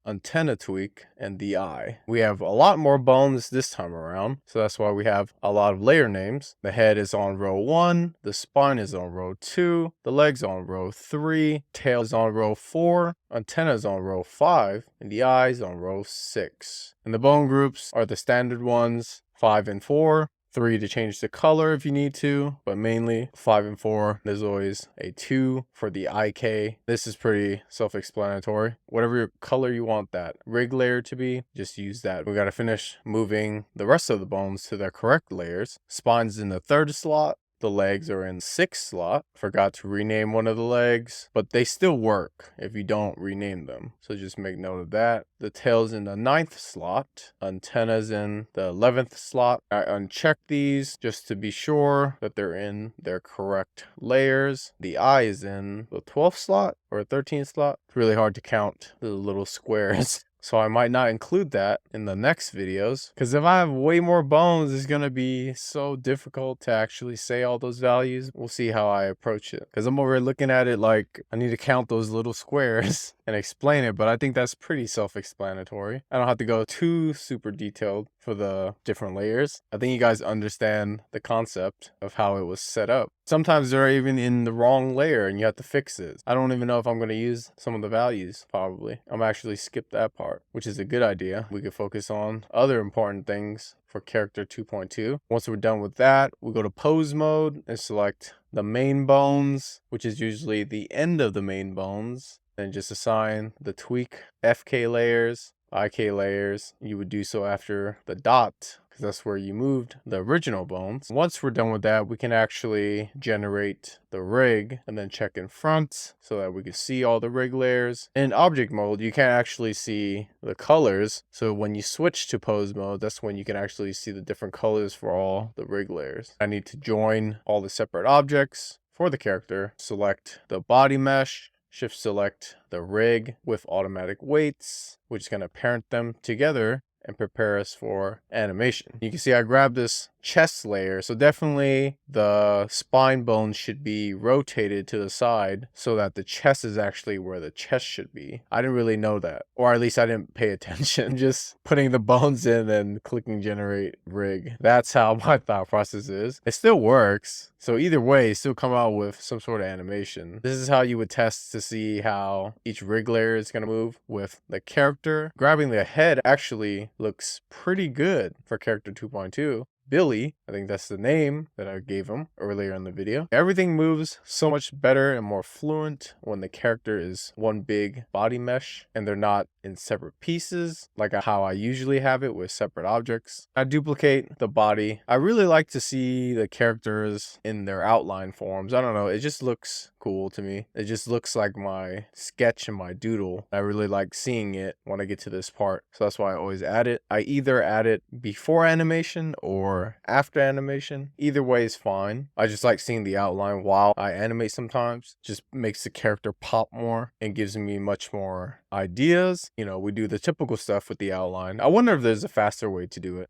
tweak, and the eye. We have a lot more bones this time around, so that's why we have a lot of layer names. The head is on row 1, the spine is on row 2, the legs on row 3, tail is on row 4, antenna is on row 5, and the eye is on row 6. And the bone groups are the standard ones, 5 and 4. 3 to change the color if you need to, but mainly 5 and 4. There's always a 2 for the IK. This is pretty self-explanatory. Whatever color you want that rig layer to be, just use that. We gotta finish moving the rest of the bones to their correct layers. Spine's in the 3rd slot. The legs are in 6th slot. Forgot to rename one of the legs, but they still work if you don't rename them. So just make note of that. The tail's in the 9th slot. Antenna's in the 11th slot. I unchecked these just to be sure that they're in their correct layers. The eye is in the 12th slot or 13th slot. It's really hard to count the little squares. So I might not include that in the next videos, because if I have way more bones, it's going to be so difficult to actually say all those values. We'll see how I approach it, because I'm over looking at it like I need to count those little squares and explain it, but I think that's pretty self-explanatory. I don't have to go too super detailed for the different layers. I think you guys understand the concept of how it was set up. Sometimes they're even in the wrong layer and you have to fix it. I don't even know if I'm going to use some of the values, probably. I'm actually skip that part, which is a good idea. We could focus on other important things for character 2.2. Once we're done with that, we go to pose mode and select the main bones, which is usually the end of the main bones. And just assign the tweak FK layers, IK layers. You would do so after the dot, because that's where you moved the original bones. Once we're done with that, we can actually generate the rig and then check in front so that we can see all the rig layers. In object mode, you can't actually see the colors. So when you switch to pose mode, that's when you can actually see the different colors for all the rig layers. I need to join all the separate objects for the character. Select the body mesh. Shift select the rig with automatic weights, which is going to parent them together and prepare us for animation. You can see I grabbed this chest layer, so definitely the spine bone should be rotated to the side so that the chest is actually where the chest should be. I didn't really know that, or at least I didn't pay attention. Just putting the bones in and clicking generate rig. That's how my thought process is. It still works, so either way, still come out with some sort of animation. This is how you would test to see how each rig layer is going to move with the character. Grabbing the head actually looks pretty good for character 2.2. Billy, I think that's the name that I gave him earlier in the video. Everything moves so much better and more fluent when the character is one big body mesh and they're not in separate pieces like how I usually have it with separate objects. I duplicate the body. I really like to see the characters in their outline forms. I don't know, it just looks cool to me. It just looks like my sketch and my doodle. I really like seeing it when I get to this part. So that's why I always add it. I either add it before animation or after animation. Either way is fine. I just like seeing the outline while I animate sometimes. Just makes the character pop more and gives me much more ideas. You know, we do the typical stuff with the outline. I wonder if there's a faster way to do it.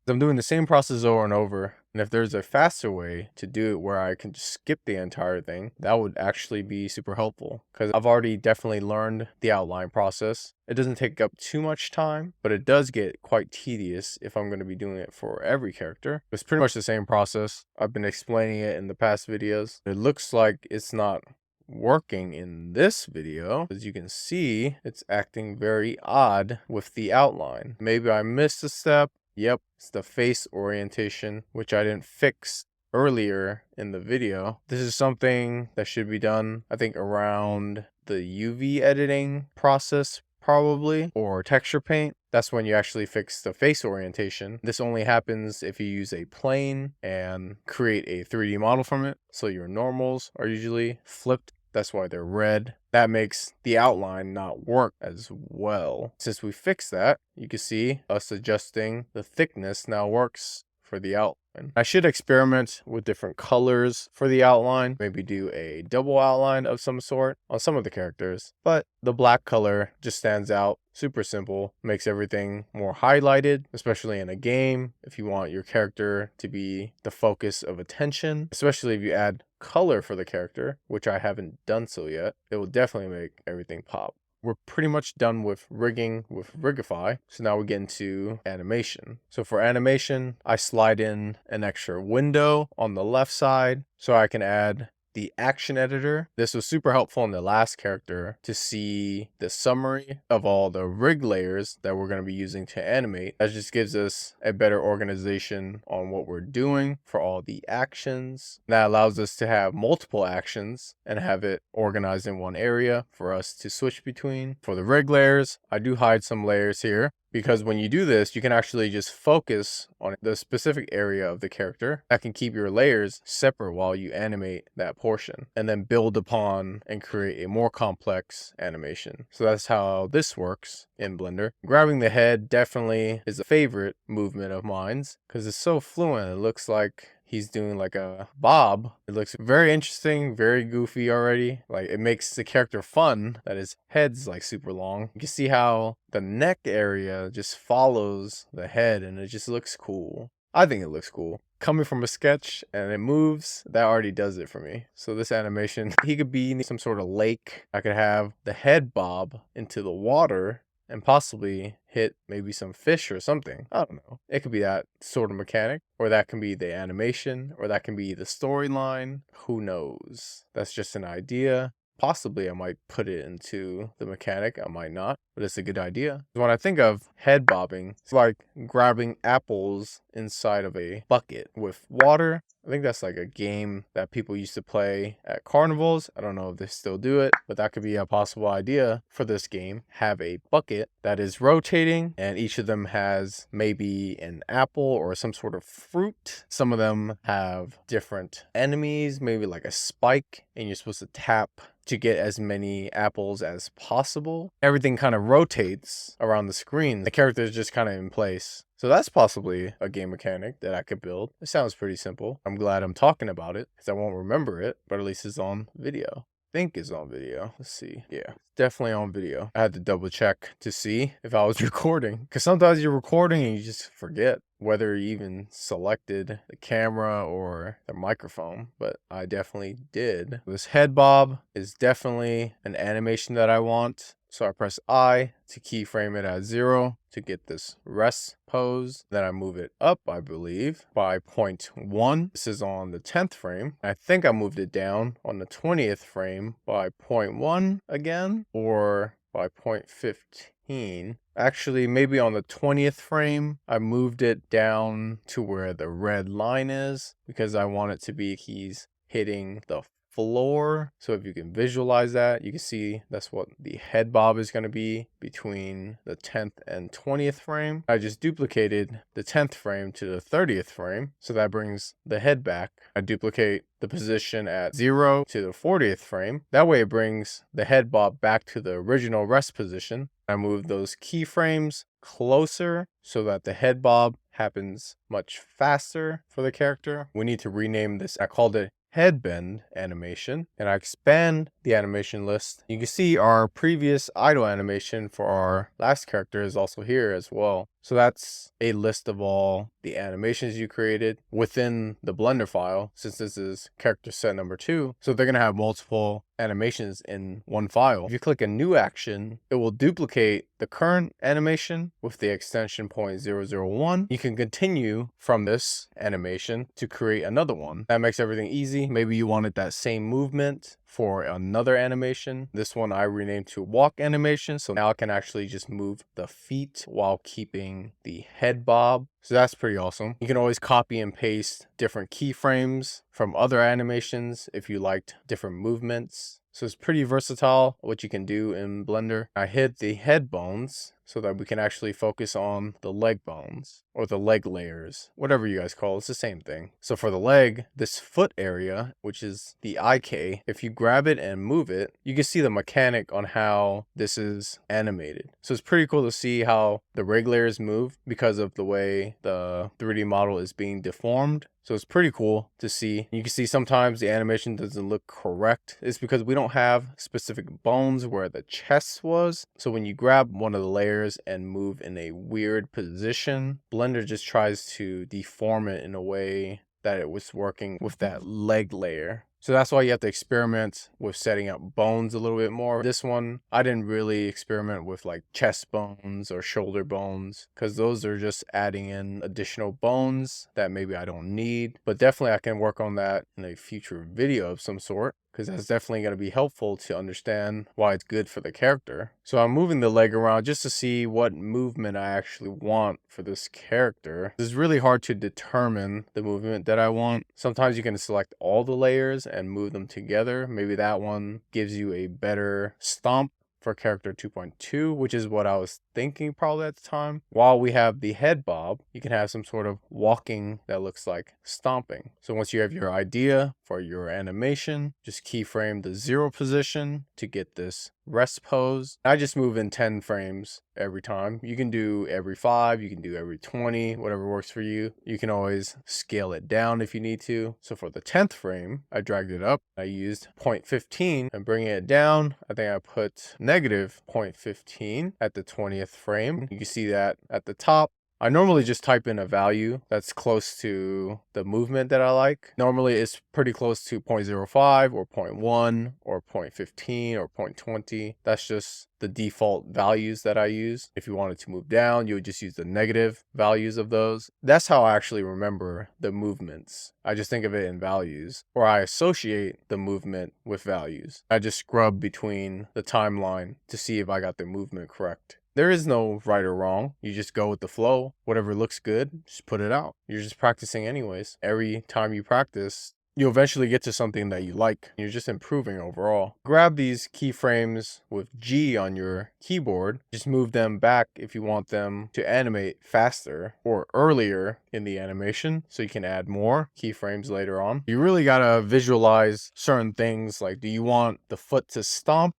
I'm doing the same process over and over, and if there's a faster way to do it where I can just skip the entire thing, that would actually be super helpful, because I've already definitely learned the outline process. It doesn't take up too much time, but it does get quite tedious if I'm going to be doing it for every character. It's pretty much the same process. I've been explaining it in the past videos. It looks like it's not working in this video. As you can see, it's acting very odd with the outline. Maybe I missed a step. Yep, it's the face orientation, which I didn't fix earlier in the video. This is something that should be done, I think, around the UV editing process probably, or texture paint. That's when you actually fix the face orientation. This only happens if you use a plane and create a 3D model from it. So your normals are usually flipped. That's why they're red. That makes the outline not work as well. Since we fixed that, you can see us adjusting the thickness now works for the outline. I should experiment with different colors for the outline. Maybe do a double outline of some sort on some of the characters. But the black color just stands out. Super simple. Makes everything more highlighted, especially in a game. If you want your character to be the focus of attention, especially if you add color for the character, which I haven't done so yet, it will definitely make everything pop. We're pretty much done with rigging with Rigify. So now we get into animation. So for animation, I slide in an extra window on the left side so I can add the action editor. This was super helpful in the last character to see the summary of all the rig layers that we're going to be using to animate. That just gives us a better organization on what we're doing for all the actions. That allows us to have multiple actions and have it organized in one area for us to switch between. For the rig layers, I do hide some layers here, because when you do this, you can actually just focus on the specific area of the character. That can keep your layers separate while you animate that portion, and then build upon and create a more complex animation. So that's how this works in Blender. Grabbing the head definitely is a favorite movement of mine, because it's so fluent. It looks like he's doing like a bob. It looks very interesting, very goofy already. Like, it makes the character fun that his head's like super long. You can see how the neck area just follows the head, and it just looks cool. I think it looks cool. Coming from a sketch and it moves, that already does it for me. So this animation, he could be in some sort of lake. I could have the head bob into the water and possibly hit maybe some fish or something. I don't know. It could be that sort of mechanic, or that can be the animation, or that can be the storyline. Who knows? That's just an idea. Possibly I might put it into the mechanic, I might not, but it's a good idea. When I think of head bobbing, it's like grabbing apples inside of a bucket with water. I think that's like a game that people used to play at carnivals. I don't know if they still do it, but that could be a possible idea for this game. Have a bucket that is rotating, and each of them has maybe an apple or some sort of fruit. Some of them have different enemies, maybe like a spike, and you're supposed to tap to get as many apples as possible. Everything kind of rotates around the screen. The character is just kind of in place. So that's possibly a game mechanic that I could build. It sounds pretty simple. I'm glad I'm talking about it, because I won't remember it, but at least it's on video. I think it's on video. Let's see. Yeah, definitely on video. I had to double check to see if I was recording, because sometimes you're recording and you just forget whether you even selected the camera or the microphone, but I definitely did. This head bob is definitely an animation that I want. So I press I to keyframe it at 0 to get this rest pose. Then I move it up, I believe, by 0.1. This is on the 10th frame. I think I moved it down on the 20th frame by 0.1 again, or by 0.15. Actually, maybe on the 20th frame, I moved it down to where the red line is, because I want it to be he's hitting the floor. So if you can visualize that, you can see that's what the head bob is going to be between the 10th and 20th frame. I just duplicated the 10th frame to the 30th frame, so that brings the head back. I duplicate the position at 0 to the 40th frame. That way it brings the head bob back to the original rest position. I move those keyframes closer so that the head bob happens much faster for the character. We need to rename this. I called it head bend animation, and I expand the animation list. You can see our previous idle animation for our last character is also here as well. So that's a list of all the animations you created within the Blender file, since this is character set number 2. So they're going to have multiple animations in one file. If you click a new action, it will duplicate the current animation with the extension 0.001. You can continue from this animation to create another one. That makes everything easy. Maybe you wanted that same movement for another animation. This one I renamed to walk animation, so now I can actually just move the feet while keeping the head bob. So that's pretty awesome. You can always copy and paste different keyframes from other animations if you liked different movements. So it's pretty versatile what you can do in Blender. I hid the head bones so that we can actually focus on the leg bones or the leg layers, whatever you guys call it. It's the same thing. So for the leg, this foot area, which is the IK, if you grab it and move it, you can see the mechanic on how this is animated. So it's pretty cool to see how the leg layers move because of the way the 3D model is being deformed. So it's pretty cool to see. You can see sometimes the animation doesn't look correct. It's because we don't have specific bones where the chest was. So when you grab one of the layers and move in a weird position, Blender just tries to deform it in a way that it was working with that leg layer. So that's why you have to experiment with setting up bones a little bit more. This one, I didn't really experiment with like chest bones or shoulder bones, because those are just adding in additional bones that maybe I don't need. But definitely I can work on that in a future video of some sort, because that's definitely going to be helpful to understand why it's good for the character. So I'm moving the leg around just to see what movement I actually want for this character. It's really hard to determine the movement that I want. Sometimes you can select all the layers and move them together. Maybe that one gives you a better stomp for character 2.2, which is what I was thinking probably at the time. While we have the head bob, you can have some sort of walking that looks like stomping. So once you have your idea for your animation, just keyframe the 0 position to get this rest pose. I just move in 10 frames every time. You can do every 5, you can do every 20, whatever works for you. You can always scale it down if you need to. So for the 10th frame, I dragged it up. I used 0.15 and bringing it down. I think I put negative 0.15 at the 20th frame. You can see that at the top. I normally just type in a value that's close to the movement that I like. Normally it's pretty close to 0.05 or 0.1 or 0.15 or 0.20. That's just the default values that I use. If you wanted to move down, you would just use the negative values of those. That's how I actually remember the movements. I just think of it in values, or I associate the movement with values. I just scrub between the timeline to see if I got the movement correct. There is no right or wrong. You just go with the flow. Whatever looks good, just put it out. You're just practicing anyways. Every time you practice, you'll eventually get to something that you like. You're just improving overall. Grab these keyframes with G on your keyboard. Just move them back if you want them to animate faster or earlier in the animation, so you can add more keyframes later on. You really gotta visualize certain things, like, do you want the foot to stomp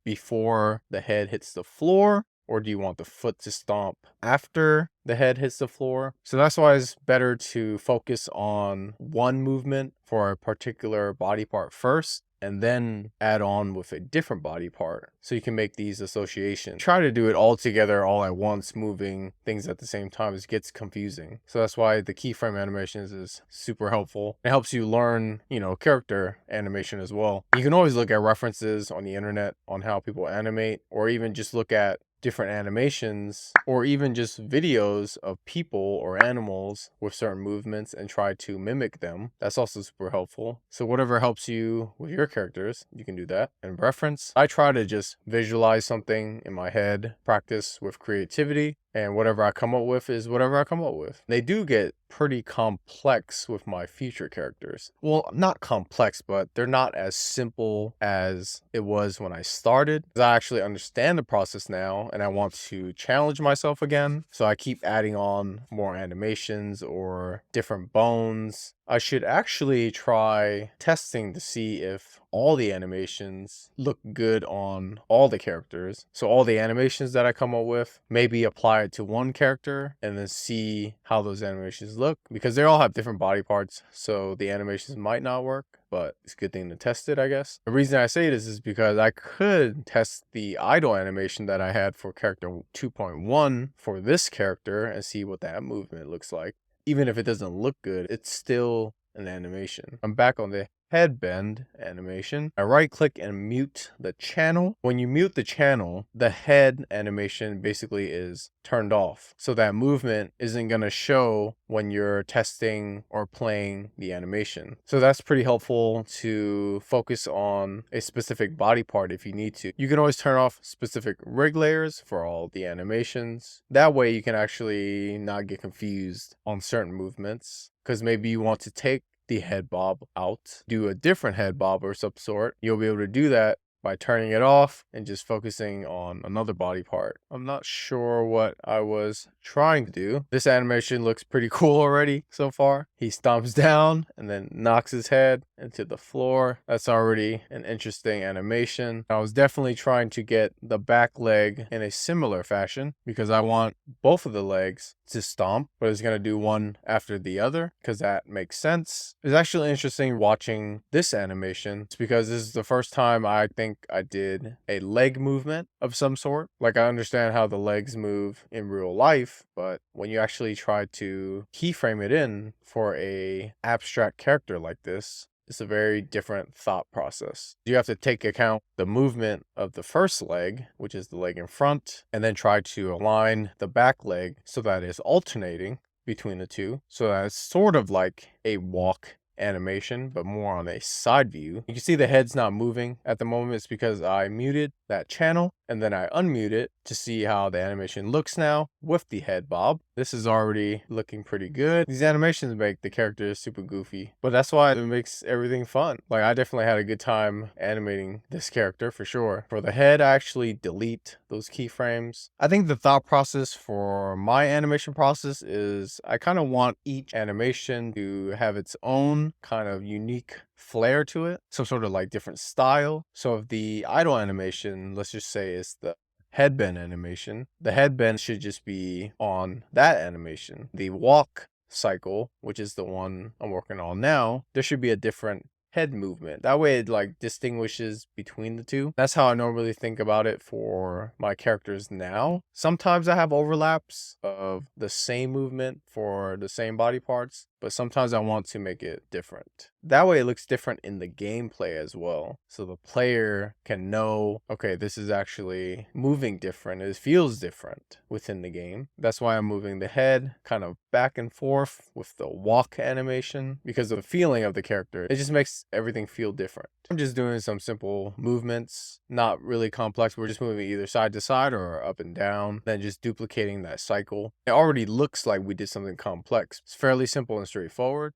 before the head hits the floor? Or do you want the foot to stomp after the head hits the floor? So that's why it's better to focus on one movement for a particular body part first, and then add on with a different body part, so you can make these associations. Try to do it all together all at once, moving things at the same time. It gets confusing. So that's why the keyframe animations is super helpful. It helps you learn, character animation as well. You can always look at references on the internet on how people animate, or even just look at different animations, or even just videos of people or animals with certain movements and try to mimic them. That's also super helpful. So whatever helps you with your characters, you can do that. And reference, I try to just visualize something in my head, practice with creativity, and whatever I come up with is whatever I come up with. They do get pretty complex with my future characters. Well, not complex, but they're not as simple as it was when I started. I actually understand the process now and I want to challenge myself again. So I keep adding on more animations or different bones. I should actually try testing to see if all the animations look good on all the characters. So all the animations that I come up with, maybe apply it to one character and then see how those animations look, because they all have different body parts. So the animations might not work, but it's a good thing to test it, I guess. The reason I say this is because I could test the idle animation that I had for character 2.1 for this character and see what that movement looks like. Even if it doesn't look good, it's still an animation. I'm back on the headbend animation. I right click and mute the channel. When you mute the channel, the head animation basically is turned off. So that movement isn't going to show when you're testing or playing the animation. So that's pretty helpful to focus on a specific body part if you need to. You can always turn off specific rig layers for all the animations. That way you can actually not get confused on certain movements, because maybe you want to take the head bob out, do a different head bob or some sort. You'll be able to do that by turning it off and just focusing on another body part. I'm not sure what I was trying to do. This animation looks pretty cool already so far. He stomps down and then knocks his head into the floor. That's already an interesting animation. I was definitely trying to get the back leg in a similar fashion because I want both of the legs to stomp, but it's going to do one after the other because that makes sense. It's actually interesting watching this animation. It's because this is the first time I think I did a leg movement of some sort. Like, I understand how the legs move in real life, but when you actually try to keyframe it in for a abstract character like this, it's a very different thought process. You have to take account the movement of the first leg, which is the leg in front, and then try to align the back leg so that it's alternating between the two. So that it's sort of like a walk animation, but more on a side view. You can see the head's not moving at the moment. It's because I muted that channel and then I unmute it to see how the animation looks now with the head bob. This is already looking pretty good. These animations make the characters super goofy, but that's why it makes everything fun. Like, I definitely had a good time animating this character for sure. For the head, I actually delete those keyframes. I think the thought process for my animation process is I kind of want each animation to have its own kind of unique flair to it, some sort of like different style. So if the idle animation, let's just say, is the headbend animation, the headbend should just be on that animation. The walk cycle, which is the one I'm working on now, there should be a different head movement. That way it like distinguishes between the two. That's how I normally think about it for my characters now. Sometimes I have overlaps of the same movement for the same body parts, but sometimes I want to make it different. That way it looks different in the gameplay as well. So the player can know, okay, this is actually moving different. It feels different within the game. That's why I'm moving the head kind of back and forth with the walk animation, because of the feeling of the character. It just makes everything feel different. I'm just doing some simple movements, not really complex. We're just moving either side to side or up and down, then just duplicating that cycle. It already looks like we did something complex. It's fairly simple and straightforward.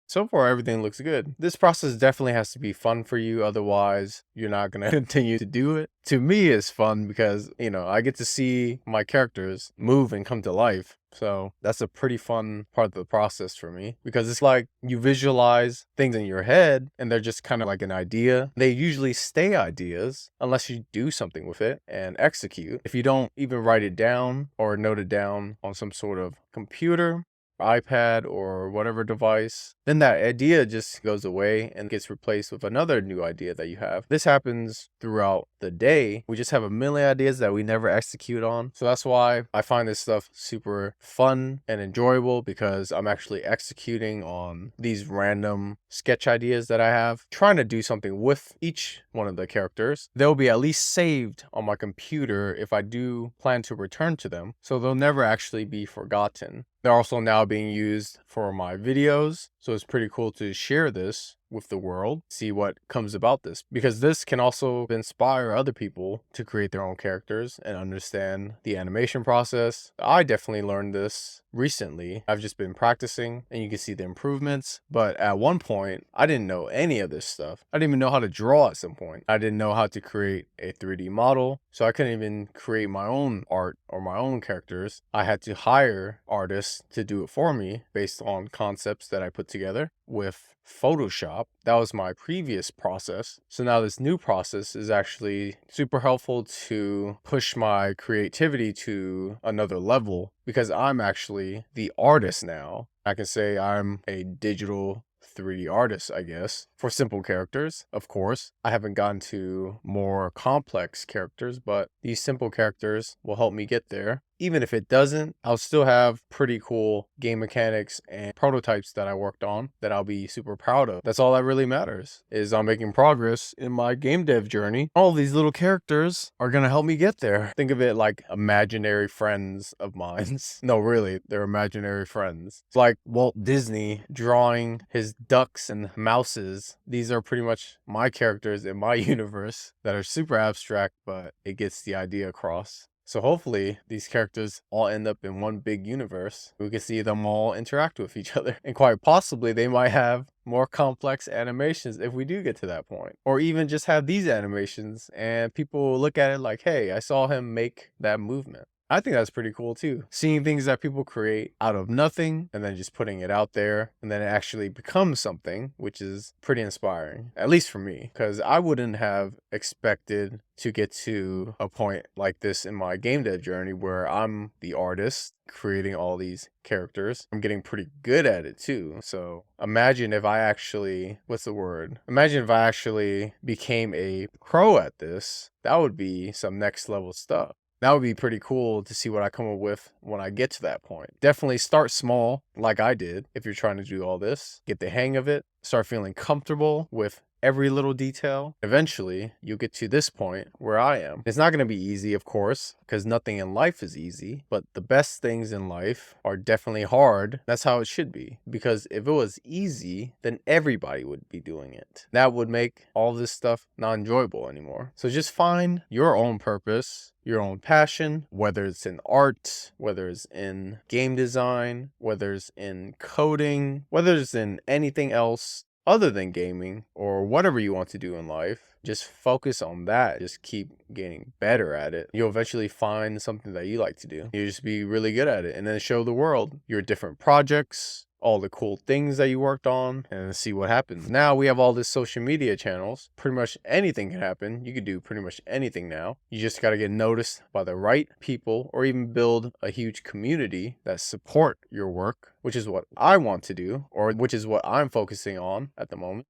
So far, everything looks good. This process definitely has to be fun for you. Otherwise, you're not going to continue to do it. To me, it's fun because, you know, I get to see my characters move and come to life. So that's a pretty fun part of the process for me, because it's like you visualize things in your head and they're just kind of like an idea. They usually stay ideas unless you do something with it and execute. If you don't even write it down or note it down on some sort of computer, iPad, or whatever device, then that idea just goes away and gets replaced with another new idea that you have. This happens throughout the day. We just have a million ideas that we never execute on. So that's why I find this stuff super fun and enjoyable, because I'm actually executing on these random sketch ideas that I have, trying to do something with each one of the characters. They'll be at least saved on my computer if I do plan to return to them, so they'll never actually be forgotten. They're also now being used for my videos. So it's pretty cool to share this with the world, see what comes about this, because this can also inspire other people to create their own characters and understand the animation process. I definitely learned this recently. I've just been practicing and you can see the improvements, but at one point I didn't know any of this stuff. I didn't even know how to draw at some point. I didn't know how to create a 3D model, so I couldn't even create my own art or my own characters. I had to hire artists to do it for me based on concepts that I put together with Photoshop. That was my previous process. So now this new process is actually super helpful to push my creativity to another level, because I'm actually the artist now. I can say I'm a digital 3D artist, I guess, for simple characters. Of course, I haven't gotten to more complex characters, but these simple characters will help me get there. Even if it doesn't, I'll still have pretty cool game mechanics and prototypes that I worked on that I'll be super proud of. That's all that really matters, is I'm making progress in my game dev journey. All these little characters are gonna help me get there. Think of it like imaginary friends of mine. No, really, they're imaginary friends. It's like Walt Disney drawing his ducks and mouses. These are pretty much my characters in my universe that are super abstract, but it gets the idea across. So hopefully these characters all end up in one big universe. We can see them all interact with each other. And quite possibly they might have more complex animations if we do get to that point. Or even just have these animations and people will look at it like, hey, I saw him make that movement. I think that's pretty cool too. Seeing things that people create out of nothing and then just putting it out there and then it actually becomes something, which is pretty inspiring, at least for me, because I wouldn't have expected to get to a point like this in my game dev journey where I'm the artist creating all these characters. I'm getting pretty good at it too. So imagine if I actually, Imagine if I actually became a pro at this. That would be some next level stuff. That would be pretty cool to see what I come up with when I get to that point. Definitely start small, like I did, if you're trying to do all this. Get the hang of it, start feeling comfortable with every little detail. Eventually, you'll get to this point where I am. It's not going to be easy, of course, because nothing in life is easy, but the best things in life are definitely hard. That's how it should be, because if it was easy, then everybody would be doing it. That would make all this stuff not enjoyable anymore. So just find your own purpose, your own passion, whether it's in art, whether it's in game design, whether it's in coding, whether it's in anything else other than gaming, or whatever you want to do in life. Just focus on that. Just keep getting better at it. You'll eventually find something that you like to do. You just be really good at it and then show the world your different projects, all the cool things that you worked on, and see what happens. Now we have all these social media channels. Pretty much anything can happen. You can do pretty much anything now. You just got to get noticed by the right people, or even build a huge community that support your work, which is what I want to do, or which is what I'm focusing on at the moment.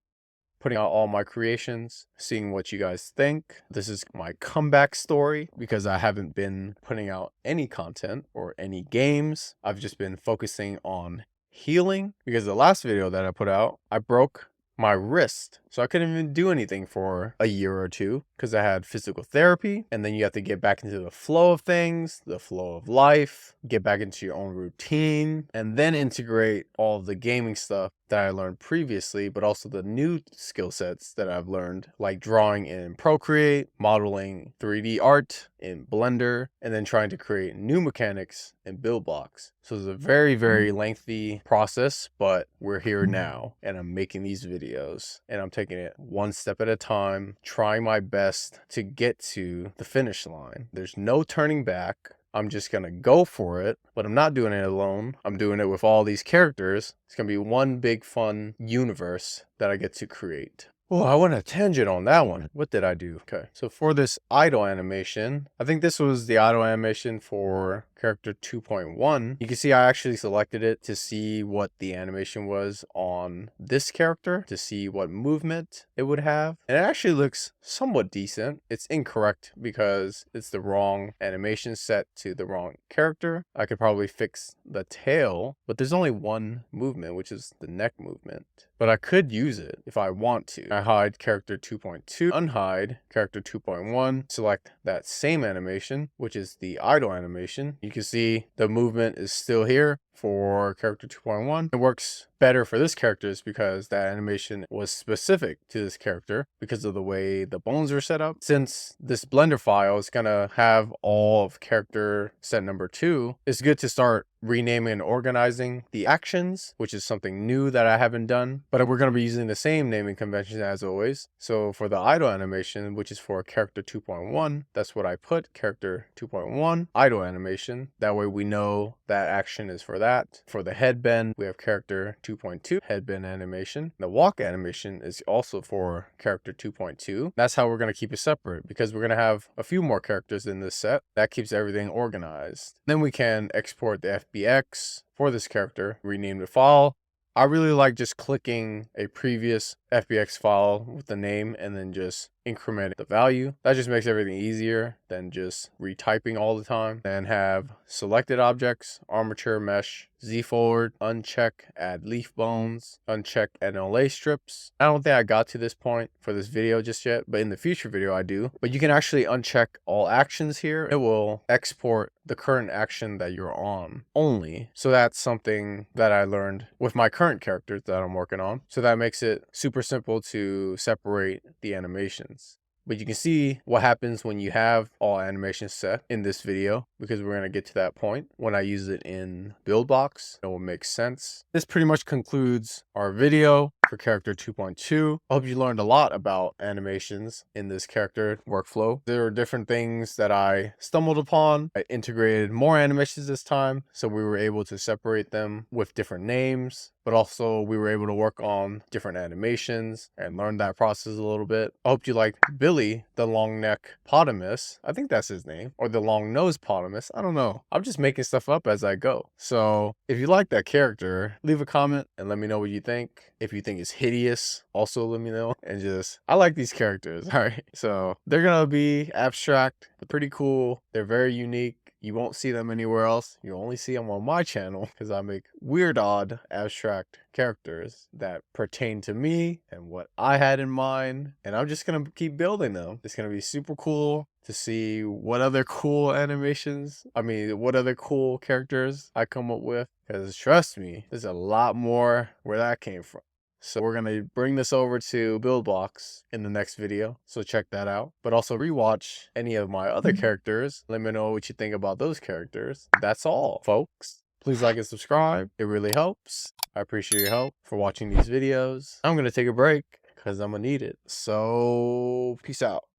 Putting out all my creations, seeing what you guys think. This is my comeback story because I haven't been putting out any content or any games. I've just been focusing on healing, because the last video that I put out, I broke my wrist, so I couldn't even do anything for a year or two because I had physical therapy. And then you have to get back into the flow of things, the flow of life, get back into your own routine, and then integrate all of the gaming stuff that I learned previously, but also the new skill sets that I've learned, like drawing in Procreate, modeling 3D art in Blender, and then trying to create new mechanics in Buildbox. So it's a very, very lengthy process, but we're here now, and I'm making these videos, and I'm taking it one step at a time, trying my best to get to the finish line. There's no turning back. I'm just gonna go for it, but I'm not doing it alone. I'm doing it with all these characters. It's gonna be one big fun universe that I get to create. Oh, I went a tangent on that one. What did I do? Okay, so for this idle animation, I think this was the idle animation for character 2.1. You can see I actually selected it to see what the animation was on this character, to see what movement it would have. And it actually looks somewhat decent. It's incorrect because it's the wrong animation set to the wrong character. I could probably fix the tail, but there's only one movement, which is the neck movement. But I could use it if I want to. I hide character 2.2, unhide character 2.1, select that same animation, which is the idle animation. You can see the movement is still here. for character 2.1. It works better for this character is because that animation was specific to this character because of the way the bones are set up. Since this Blender file is gonna have all of character set number 2, it's good to start renaming and organizing the actions, which is something new that I haven't done, but we're going to be using the same naming convention as always. So for the idle animation, which is for character 2.1, that's what I put, character 2.1 idle animation. That way we know that action is for that. For the headbend, we have character 2.2 headbend animation. The walk animation is also for character 2.2. That's how we're going to keep it separate because we're going to have a few more characters in this set. That keeps everything organized. Then we can export the FBX for this character, rename the file. I really like just clicking a previous FBX file with the name and then just increment the value. That just makes everything easier than just retyping all the time. And have selected objects, armature, mesh, Z forward, uncheck, add leaf bones, uncheck, add LA strips. I don't think I got to this point for this video just yet, but in the future video I do. But you can actually uncheck all actions here. It will export the current action that you're on only. So that's something that I learned with my current characters that I'm working on. So that makes it super simple to separate the animations. But you can see what happens when you have all animations set in this video, because we're going to get to that point when I use it in Buildbox. It will make sense. This pretty much concludes our video for character 2.2. I hope you learned a lot about animations in this character workflow. There are different things that I stumbled upon. I integrated more animations this time, so we were able to separate them with different names, but also we were able to work on different animations and learn that process a little bit. I hope you liked Billy, the long neck potamus. I think that's his name, or the long nose potamus. I don't know. I'm just making stuff up as I go. So if you like that character, leave a comment and let me know what you think. If you think it's hideous, also let me know. And just, I like these characters. All right. So they're going to be abstract. They're pretty cool. They're very unique. You won't see them anywhere else. You only see them on my channel because I make weird, odd, abstract characters that pertain to me and what I had in mind. And I'm just going to keep building them. It's going to be super cool to see what other cool what other cool characters I come up with. Because trust me, there's a lot more where that came from. So we're going to bring this over to Buildbox in the next video, so check that out. But also rewatch any of my other characters. Let me know what you think about those characters. That's all, folks. Please like and subscribe. It really helps. I appreciate your help for watching these videos. I'm going to take a break because I'm going to need it. So peace out.